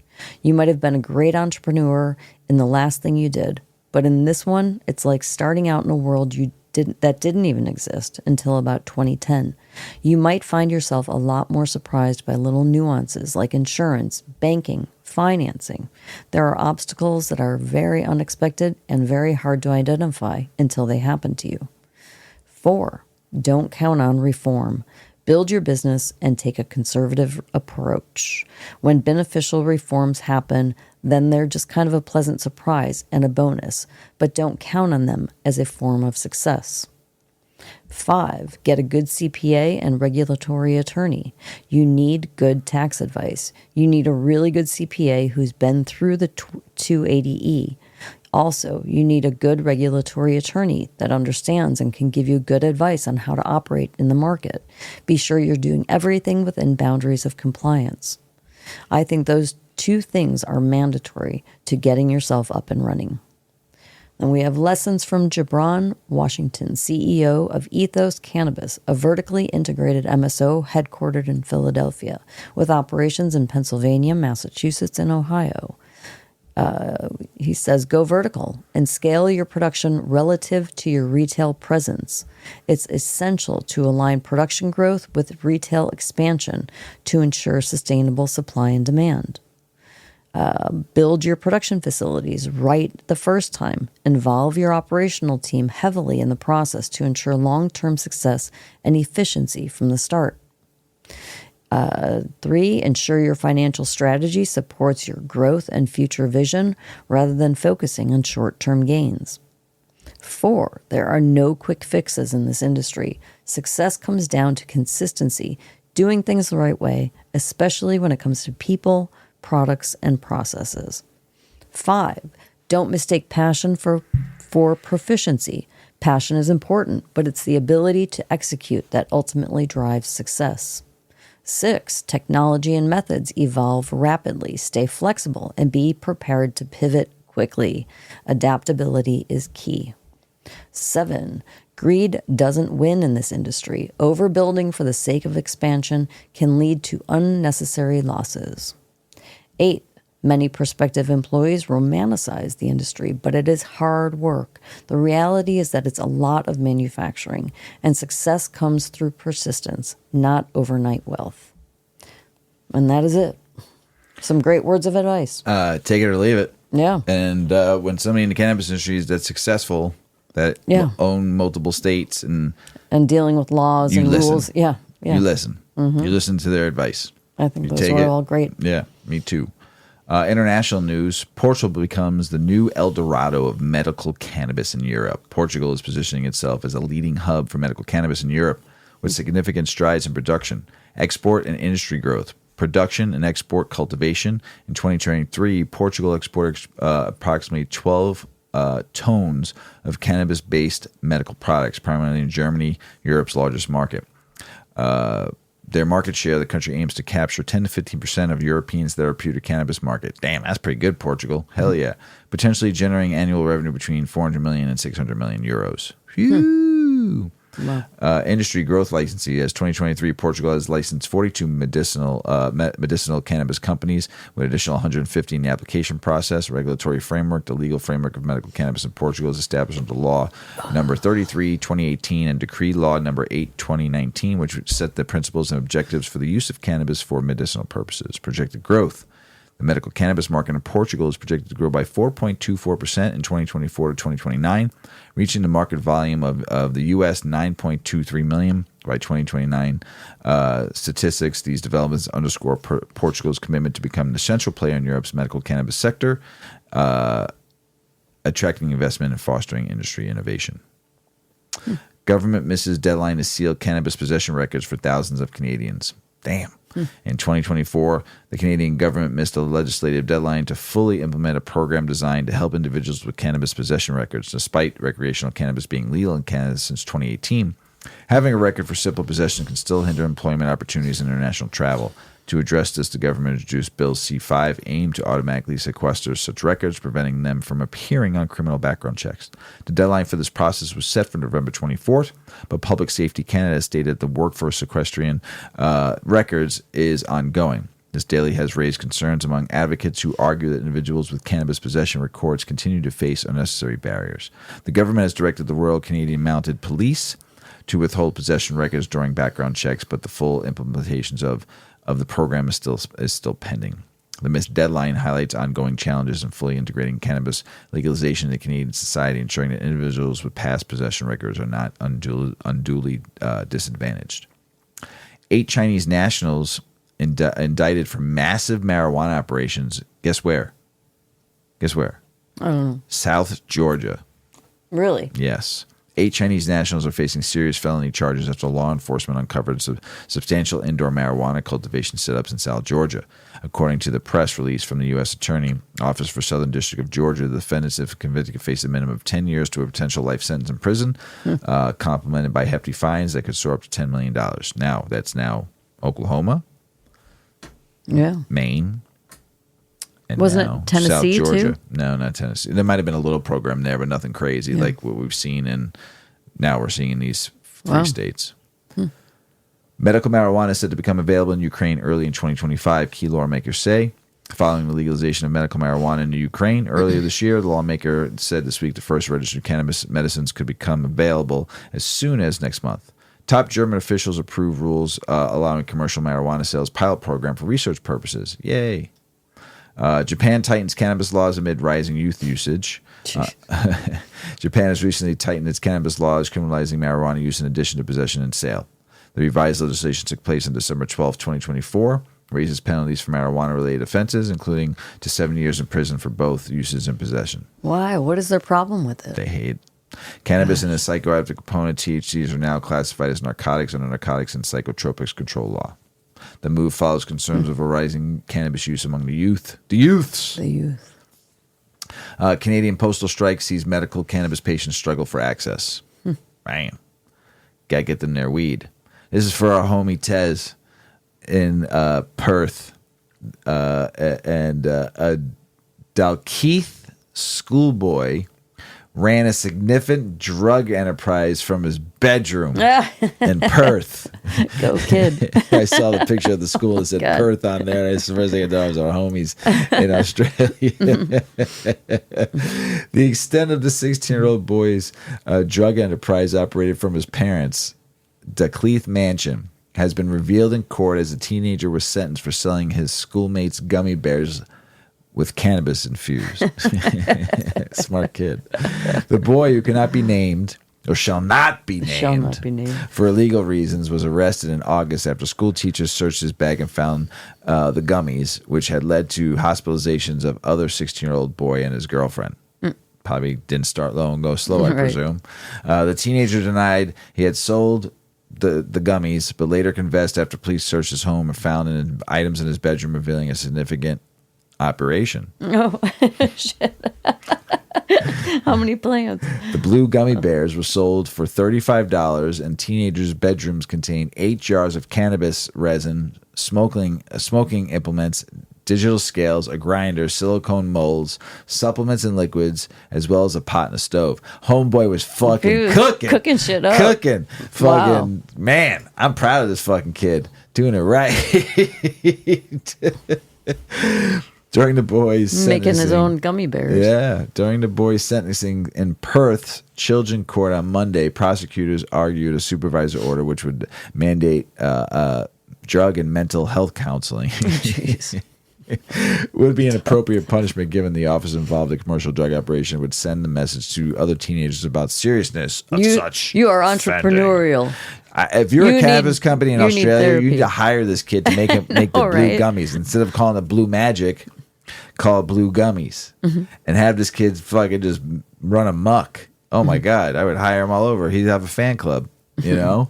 You might have been a great entrepreneur in the last thing you did, but in this one, it's like starting out in a world that didn't even exist until about 2010. You might find yourself a lot more surprised by little nuances like insurance, banking, financing. There are obstacles that are very unexpected and very hard to identify until they happen to you. 4, don't count on reform. Build your business and take a conservative approach. When beneficial reforms happen, then they're just kind of a pleasant surprise and a bonus, but don't count on them as a form of success. 5, get a good CPA and regulatory attorney. You need good tax advice. You need a really good CPA who's been through the 280E. Also, you need a good regulatory attorney that understands and can give you good advice on how to operate in the market. Be sure you're doing everything within boundaries of compliance. I think those 2 things are mandatory to getting yourself up and running. And we have lessons from Gibran Washington, CEO of Ethos Cannabis, a vertically integrated MSO headquartered in Philadelphia, with operations in Pennsylvania, Massachusetts, and Ohio. He says, go vertical and scale your production relative to your retail presence. It's essential to align production growth with retail expansion to ensure sustainable supply and demand. Build your production facilities right the first time. Involve your operational team heavily in the process to ensure long-term success and efficiency from the start. 3, ensure your financial strategy supports your growth and future vision rather than focusing on short-term gains. 4, there are no quick fixes in this industry. Success comes down to consistency, doing things the right way, especially when it comes to people, products, and processes. 5, don't mistake passion for proficiency. Passion is important, but it's the ability to execute that ultimately drives success. 6, technology and methods evolve rapidly. Stay flexible and be prepared to pivot quickly. Adaptability is key. 7, greed doesn't win in this industry. Overbuilding for the sake of expansion can lead to unnecessary losses. 8, many prospective employees romanticize the industry, but it is hard work. The reality is that it's a lot of manufacturing, and success comes through persistence, not overnight wealth. And that is it. Some great words of advice. Take it or leave it. Yeah. And when somebody in the cannabis industry is that's successful, that own multiple states and dealing with laws and rules. Yeah. You listen. Mm-hmm. You listen to their advice. I think those are all great. Yeah, me too. International news. Portugal becomes the new El Dorado of medical cannabis in Europe. Portugal is positioning itself as a leading hub for medical cannabis in Europe, with significant strides in production, export, and industry growth. Production and export cultivation. In 2023, Portugal exported approximately 12 tons of cannabis-based medical products, primarily in Germany, Europe's largest market. Their market share, the country aims to capture 10 to 15% of Europeans' therapeutic cannabis market. Damn, that's pretty good, Portugal. Hell yeah. Potentially generating annual revenue between 400 million and 600 million euros. Phew. Wow. Industry growth licensing. As 2023, Portugal has licensed 42 medicinal cannabis companies with additional 150 in the application process. Regulatory framework. The legal framework of medical cannabis in Portugal is established under law number 33, 2018, and decree law number 8, 2019, which set the principles and objectives for the use of cannabis for medicinal purposes. Projected growth. The medical cannabis market in Portugal is projected to grow by 4.24% in 2024 to 2029, reaching the market volume of the U.S. 9.23 million by 2029. Statistics, these developments underscore Portugal's commitment to become an essential player in Europe's medical cannabis sector, attracting investment and fostering industry innovation. Government misses deadline to seal cannabis possession records for thousands of Canadians. Damn. In 2024, the Canadian government missed a legislative deadline to fully implement a program designed to help individuals with cannabis possession records. Despite recreational cannabis being legal in Canada since 2018, having a record for simple possession can still hinder employment opportunities and international travel. To address this, the government introduced Bill C-5, aimed to automatically sequester such records, preventing them from appearing on criminal background checks. The deadline for this process was set for November 24th, but Public Safety Canada stated the work for sequestering records is ongoing. This daily has raised concerns among advocates who argue that individuals with cannabis possession records continue to face unnecessary barriers. The government has directed the Royal Canadian Mounted Police to withhold possession records during background checks, but the full implementations of the program is still pending. The missed deadline highlights ongoing challenges in fully integrating cannabis legalization into Canadian society, ensuring that individuals with past possession records are not unduly disadvantaged. 8 Chinese nationals indicted for massive marijuana operations. Guess where? I don't know. South Georgia. Really? Yes. 8 Chinese nationals are facing serious felony charges after law enforcement uncovered substantial indoor marijuana cultivation setups in South Georgia. According to the press release from the U.S. Attorney Office for Southern District of Georgia, the defendants, if convicted, could face a minimum of 10 years to a potential life sentence in prison, complemented by hefty fines that could soar up to $10 million. Now, that's now Oklahoma, Maine, and wasn't it Tennessee South Georgia. too? No, not Tennessee. There might have been a little program there, but nothing crazy like what we've seen now we're seeing in these 3 states. Medical marijuana is said to become available in Ukraine early in 2025, key lawmakers say. Following the legalization of medical marijuana in Ukraine earlier this year, the lawmaker said this week the first registered cannabis medicines could become available as soon as next month. Top German officials approve rules allowing commercial marijuana sales pilot program for research purposes. Yay. Japan tightens cannabis laws amid rising youth usage. Japan has recently tightened its cannabis laws, criminalizing marijuana use in addition to possession and sale. The revised legislation took place on December 12, 2024, raises penalties for marijuana-related offenses, including to 7 years in prison for both uses and possession. Why? What is their problem with it? They hate cannabis and its psychoactive component, THCs, are now classified as narcotics under Narcotics and Psychotropics Control Law. The move follows concerns of a rising cannabis use among the youth. The youth. Canadian postal strike sees medical cannabis patients struggle for access. Bam. Gotta get them their weed. This is for our homie Tez in Perth. And a Dalkeith schoolboy ran a significant drug enterprise from his bedroom in Perth. Go kid. I saw the picture of the school that said Perth on there. And the first thing I thought was our homies in Australia. The extent of the 16-year-old boy's drug enterprise operated from his parents' Dalkeith mansion has been revealed in court as a teenager was sentenced for selling his schoolmates gummy bears with cannabis infused. Smart kid. The boy, who cannot be named or shall not be named for illegal reasons, was arrested in August after school teachers searched his bag and found the gummies, which had led to hospitalizations of other 16-year-old boy and his girlfriend. Probably didn't start low and go slow, I presume. The teenager denied he had sold the gummies, but later confessed after police searched his home and found items in his bedroom revealing a significant operation. Oh, shit. How many plants? The blue gummy bears were sold for $35, and teenagers' bedrooms contained 8 jars of cannabis resin, smoking implements, digital scales, a grinder, silicone molds, supplements and liquids, as well as a pot and a stove. Homeboy was fucking cooking shit up. Cooking. Wow. Fucking, man, I'm proud of this fucking kid. Doing it right. During the boys' making his sentencing. own gummy bears. Yeah. During the boys' sentencing in Perth's Children Court on Monday, prosecutors argued a supervisor order which would mandate drug and mental health counseling. Jeez. Would be an appropriate punishment given the officer involved in a commercial drug operation would send the message to other teenagers about seriousness of such. You are entrepreneurial. If you're a cannabis company in Australia, you need to therapy. hire this kid to make the blue right. gummies. Instead of calling it blue magic, call it blue gummies. And have this kid fucking just run amok. Oh my God, I would hire him all over. He'd have a fan club, you know?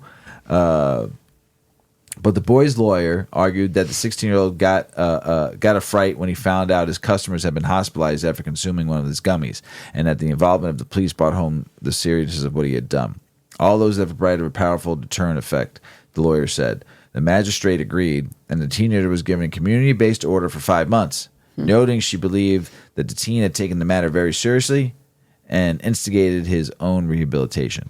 But the boy's lawyer argued that the 16-year-old got a fright when he found out his customers had been hospitalized after consuming one of his gummies, and that the involvement of the police brought home the seriousness of what he had done. All those have provided a powerful deterrent effect, the lawyer said. The magistrate agreed, and the teenager was given a community-based order for 5 months, noting she believed that the teen had taken the matter very seriously and instigated his own rehabilitation.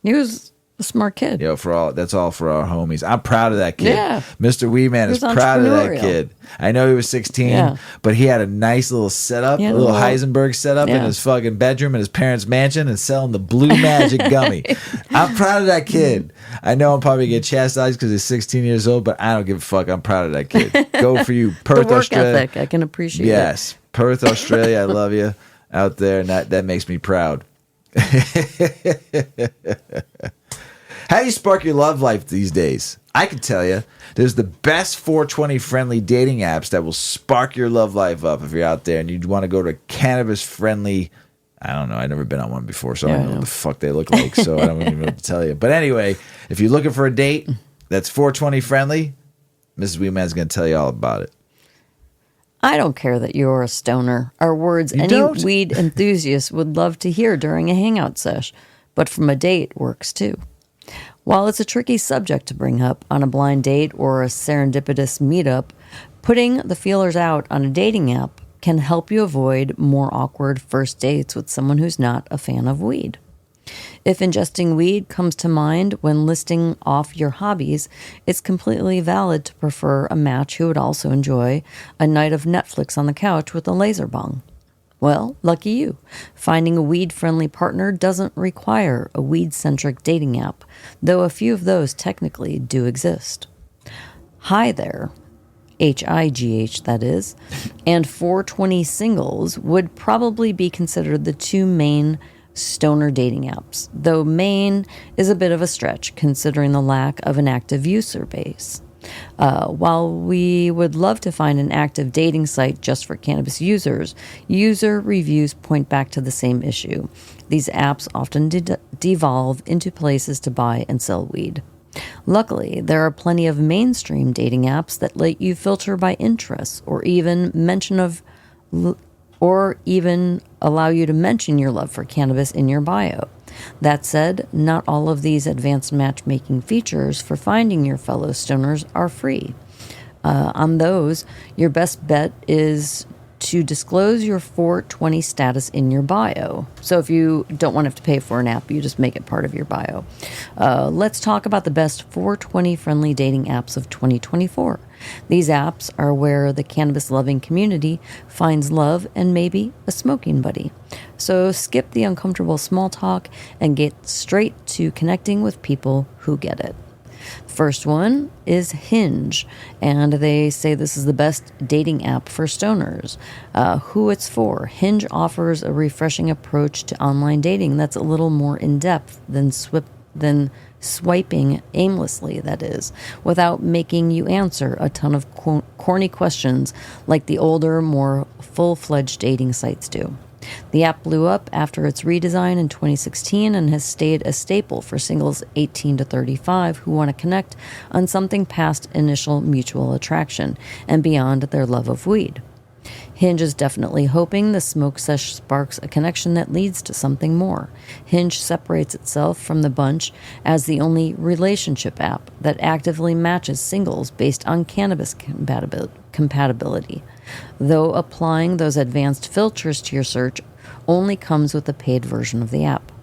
He was a smart kid. Yo, that's all for our homies. I'm proud of that kid. Yeah. Mr. Weedman is proud of that kid. I know he was 16, but he had a nice little setup, a little Heisenberg setup in his fucking bedroom in his parents' mansion and selling the Blue Magic gummy. I'm proud of that kid. I know I'm probably going to get chastised because he's 16 years old, but I don't give a fuck. I'm proud of that kid. Go for you. Perth, the work Australia. ethic, I can appreciate it. Yes. Perth, Australia, I love you out there, and that makes me proud. How do you spark your love life these days? I can tell you, there's the best 420 friendly dating apps that will spark your love life up if you're out there and you want to go to cannabis friendly. I don't know. I've never been on one before, so I don't know what the fuck they look like, so I don't even know what to tell you. But anyway, if you're looking for a date that's 420 friendly, Mrs. Weedman's going to tell you all about it. I don't care that you're a stoner. Our words any weed enthusiast would love to hear during a hangout sesh, but from a date works too. While it's a tricky subject to bring up on a blind date or a serendipitous meetup, putting the feelers out on a dating app can help you avoid more awkward first dates with someone who's not a fan of weed. If ingesting weed comes to mind when listing off your hobbies, it's completely valid to prefer a match who would also enjoy a night of Netflix on the couch with a laser bong. Well, lucky you. Finding a weed-friendly partner doesn't require a weed-centric dating app, though a few of those technically do exist. Hi There, HIGH that is, and 420 Singles would probably be considered the two main stoner dating apps, though main is a bit of a stretch considering the lack of an active user base. While we would love to find an active dating site just for cannabis users, user reviews point back to the same issue. These apps often devolve into places to buy and sell weed. Luckily, there are plenty of mainstream dating apps that let you filter by interests or even allow you to mention your love for cannabis in your bio. That said, not all of these advanced matchmaking features for finding your fellow stoners are free. On those, your best bet is to disclose your 420 status in your bio. So if you don't want to have to pay for an app, you just make it part of your bio. Let's talk about the best 420 friendly dating apps of 2024. These apps are where the cannabis-loving community finds love and maybe a smoking buddy. So skip the uncomfortable small talk and get straight to connecting with people who get it. First one is Hinge, and they say this is the best dating app for stoners. Who it's for. Hinge offers a refreshing approach to online dating that's a little more in-depth than swiping aimlessly, that is, without making you answer a ton of corny questions like the older, more full-fledged dating sites do. The app blew up after its redesign in 2016 and has stayed a staple for singles 18 to 35 who want to connect on something past initial mutual attraction and beyond their love of weed. Hinge is definitely hoping the smoke sesh sparks a connection that leads to something more. Hinge separates itself from the bunch as the only relationship app that actively matches singles based on cannabis compatibility, though applying those advanced filters to your search only comes with the paid version of the app.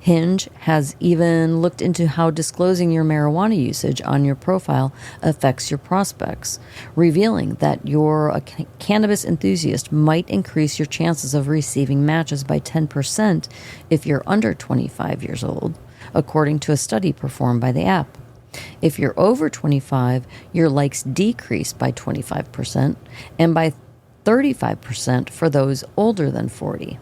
Hinge has even looked into how disclosing your marijuana usage on your profile affects your prospects, revealing that you're a cannabis enthusiast might increase your chances of receiving matches by 10% if you're under 25 years old, according to a study performed by the app. If you're over 25, your likes decrease by 25% and by 35% for those older than 40.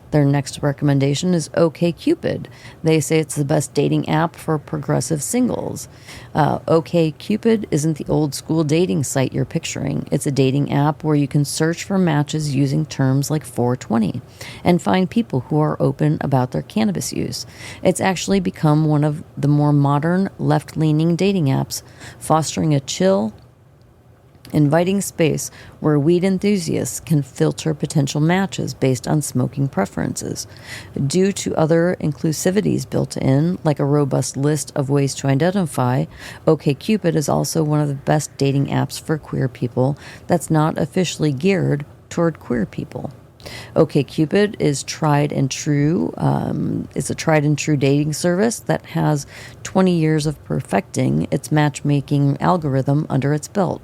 Their next recommendation is OkCupid. They say it's the best dating app for progressive singles. OkCupid isn't the old school dating site you're picturing. It's a dating app where you can search for matches using terms like 420 and find people who are open about their cannabis use. It's actually become one of the more modern, left-leaning dating apps, fostering a chill, inviting space where weed enthusiasts can filter potential matches based on smoking preferences. Due to other inclusivities built in, like a robust list of ways to identify, OkCupid is also one of the best dating apps for queer people that's not officially geared toward queer people. OkCupid is tried and true. It's a tried and true dating service that has 20 years of perfecting its matchmaking algorithm under its belt.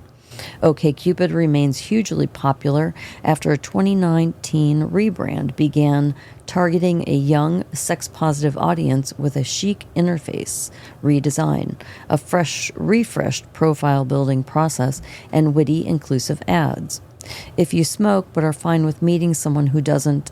OkCupid remains hugely popular after a 2019 rebrand began targeting a young, sex-positive audience with a chic interface redesign, a refreshed profile-building process, and witty, inclusive ads. If you smoke but are fine with meeting someone who doesn't,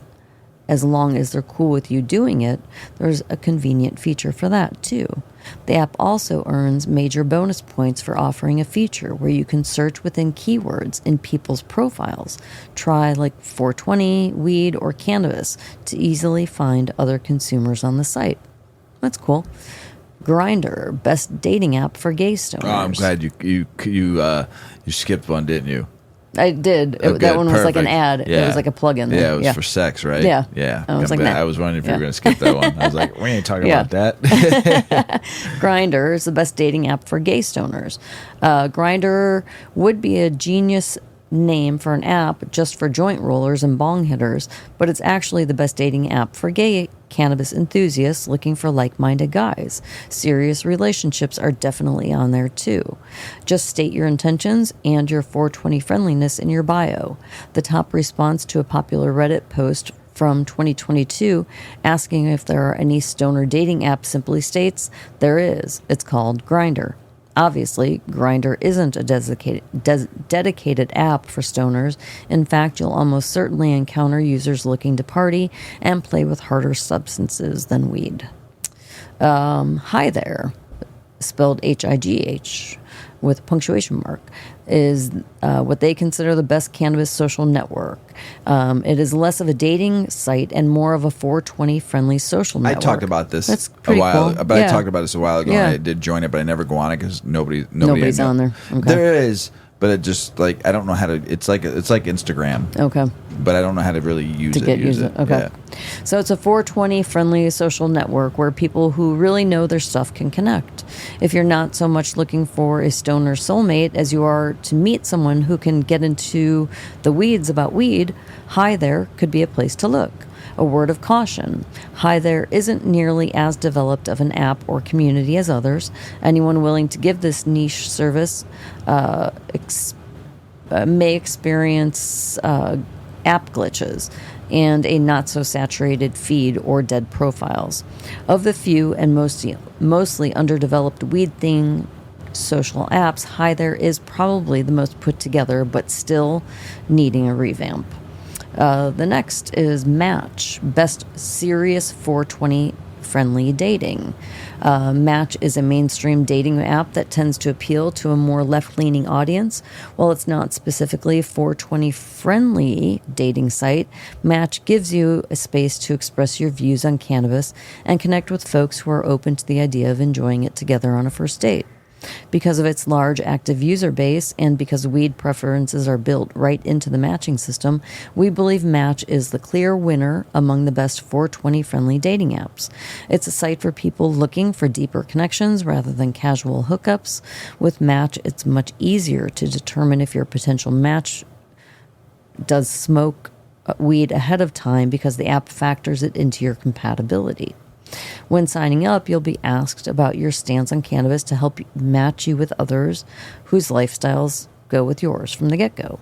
as long as they're cool with you doing it, there's a convenient feature for that, too. The app also earns major bonus points for offering a feature where you can search within keywords in people's profiles. Try like 420, weed, or cannabis to easily find other consumers on the site. That's cool. Grindr, best dating app for gay stoners. Oh, I'm glad you skipped one, didn't you? I did. Oh, that one was perfect. like an ad. Yeah. It was like a plug-in. Yeah, it was for sex, right? Yeah. Yeah. I was like, nah. I was wondering if you were going to skip that one. I was like, we ain't talking Yeah. about that. Grindr is the best dating app for gay stoners. Grindr would be a genius name for an app just for joint rollers and bong hitters, but it's actually the best dating app for gay cannabis enthusiasts looking for like-minded guys. Serious relationships are definitely on there too. Just state your intentions and your 420 friendliness in your bio. The top response to a popular Reddit post from 2022 asking if there are any stoner dating apps simply states, there is. It's called Grindr. Obviously, Grindr isn't a dedicated app for stoners. In fact, you'll almost certainly encounter users looking to party and play with harder substances than weed. Hi there, spelled H-I-G-H with a punctuation mark, is what they consider the best cannabis social network. It is less of a dating site and more of a 420 friendly social network. I talked about this That's a pretty while, cool. but Yeah. I talked about this a while ago. Yeah. And I did join it, but I never go on it because Nobody's on there. Okay. There is, but it just like I don't know how to. It's like Instagram. Okay. But I don't know how to really use it. Okay. Yeah. So it's a 420 friendly social network where people who really know their stuff can connect. If you're not so much looking for a stoner soulmate as you are to meet someone who can get into the weeds about weed, Hi There could be a place to look. A word of caution. Hi There isn't nearly as developed of an app or community as others. Anyone willing to give this niche service may experience app glitches and a not-so-saturated feed or dead profiles. Of the few and mostly underdeveloped weed-themed social apps, Hi There is probably the most put together, but still needing a revamp. The next is Match, best serious 420 friendly dating. Match is a mainstream dating app that tends to appeal to a more left-leaning audience. While it's not specifically a 420-friendly dating site, Match gives you a space to express your views on cannabis and connect with folks who are open to the idea of enjoying it together on a first date. Because of its large active user base and because weed preferences are built right into the matching system, we believe Match is the clear winner among the best 420-friendly dating apps. It's a site for people looking for deeper connections rather than casual hookups. With Match, it's much easier to determine if your potential match does smoke weed ahead of time because the app factors it into your compatibility. When signing up, you'll be asked about your stance on cannabis to help match you with others whose lifestyles go with yours from the get-go.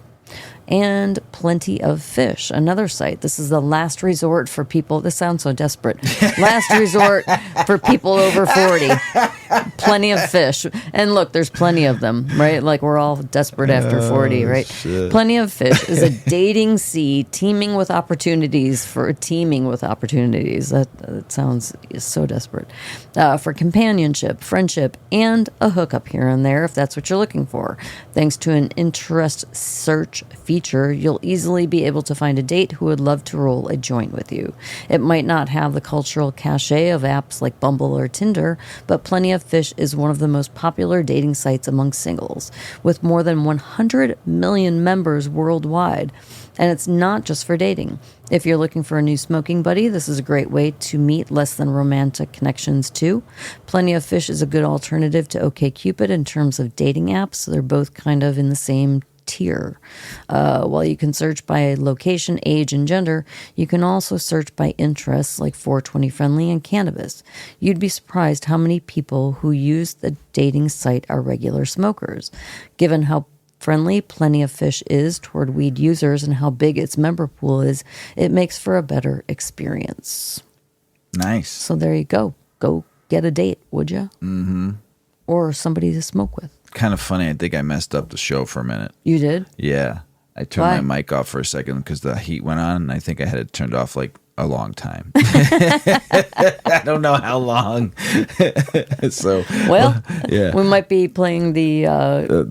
And Plenty of Fish, another site. This is the last resort for people. This sounds so desperate. Last resort for people over 40. Plenty of Fish. And look, there's plenty of them, right? Like we're all desperate after 40, right? Shit. Plenty of Fish is a dating sea teeming with opportunities. That sounds so desperate. For companionship, friendship, and a hookup here and there if that's what you're looking for. Thanks to an interest search feature, you'll easily be able to find a date who would love to roll a joint with you. It might not have the cultural cachet of apps like Bumble or Tinder, but Plenty of Fish is one of the most popular dating sites among singles, with more than 100 million members worldwide. And it's not just for dating. If you're looking for a new smoking buddy, this is a great way to meet less than romantic connections too. Plenty of Fish is a good alternative to OkCupid in terms of dating apps. So they're both kind of in the same tier. While you can search by location, age, and gender, you can also search by interests like 420 friendly and cannabis. You'd be surprised how many people who use the dating site are regular smokers. Given how friendly Plenty of Fish is toward weed users and how big its member pool is, it makes for a better experience. Nice. So there you go. Go get a date, would you? Mm-hmm. Or somebody to smoke with. Kind of funny. I think I messed up the show for a minute. You did? Yeah. I turned my mic off for a second because the heat went on, and I think I had it turned off like a long time. I don't know how long. So, well, yeah, we might be playing the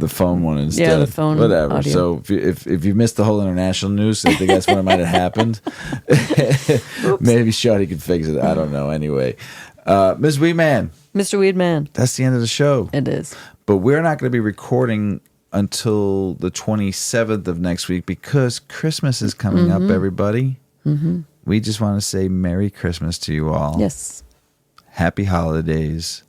phone one instead. Yeah, the phone. Whatever. Audio. So if you missed the whole international news, I think that's when it might have happened. Maybe Shawty could fix it. I don't know. Anyway, Ms. Weedman. Mr. Weedman. That's the end of the show. It is. But we're not going to be recording until the 27th of next week because Christmas is coming up, everybody. Mm-hmm. We just want to say Merry Christmas to you all. Yes. Happy holidays.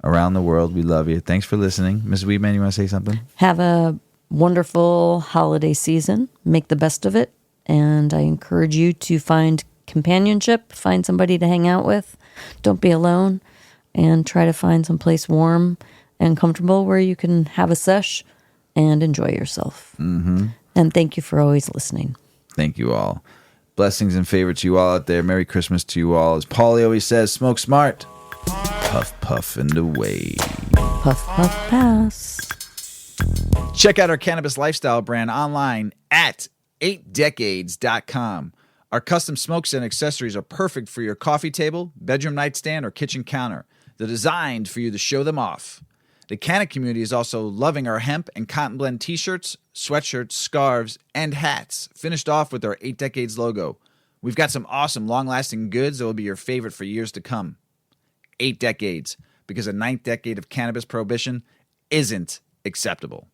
Around the world, we love you. Thanks for listening. Ms. Weedman, you want to say something? Have a wonderful holiday season. Make the best of it. And I encourage you to find companionship, find somebody to hang out with. Don't be alone. And try to find some place warm and comfortable where you can have a sesh and enjoy yourself. Mm-hmm. And thank you for always listening. Thank you all. Blessings and favor to you all out there. Merry Christmas to you all. As Paulie always says, smoke smart. Puff, puff, and away. Puff, puff, pass. Check out our cannabis lifestyle brand online at 8decades.com. Our custom smokes and accessories are perfect for your coffee table, bedroom nightstand, or kitchen counter. They're designed for you to show them off. The Canna community is also loving our hemp and cotton blend t-shirts, sweatshirts, scarves, and hats, finished off with our 8 Decades logo. We've got some awesome long-lasting goods that will be your favorite for years to come. 8 Decades, because a 9th decade of cannabis prohibition isn't acceptable.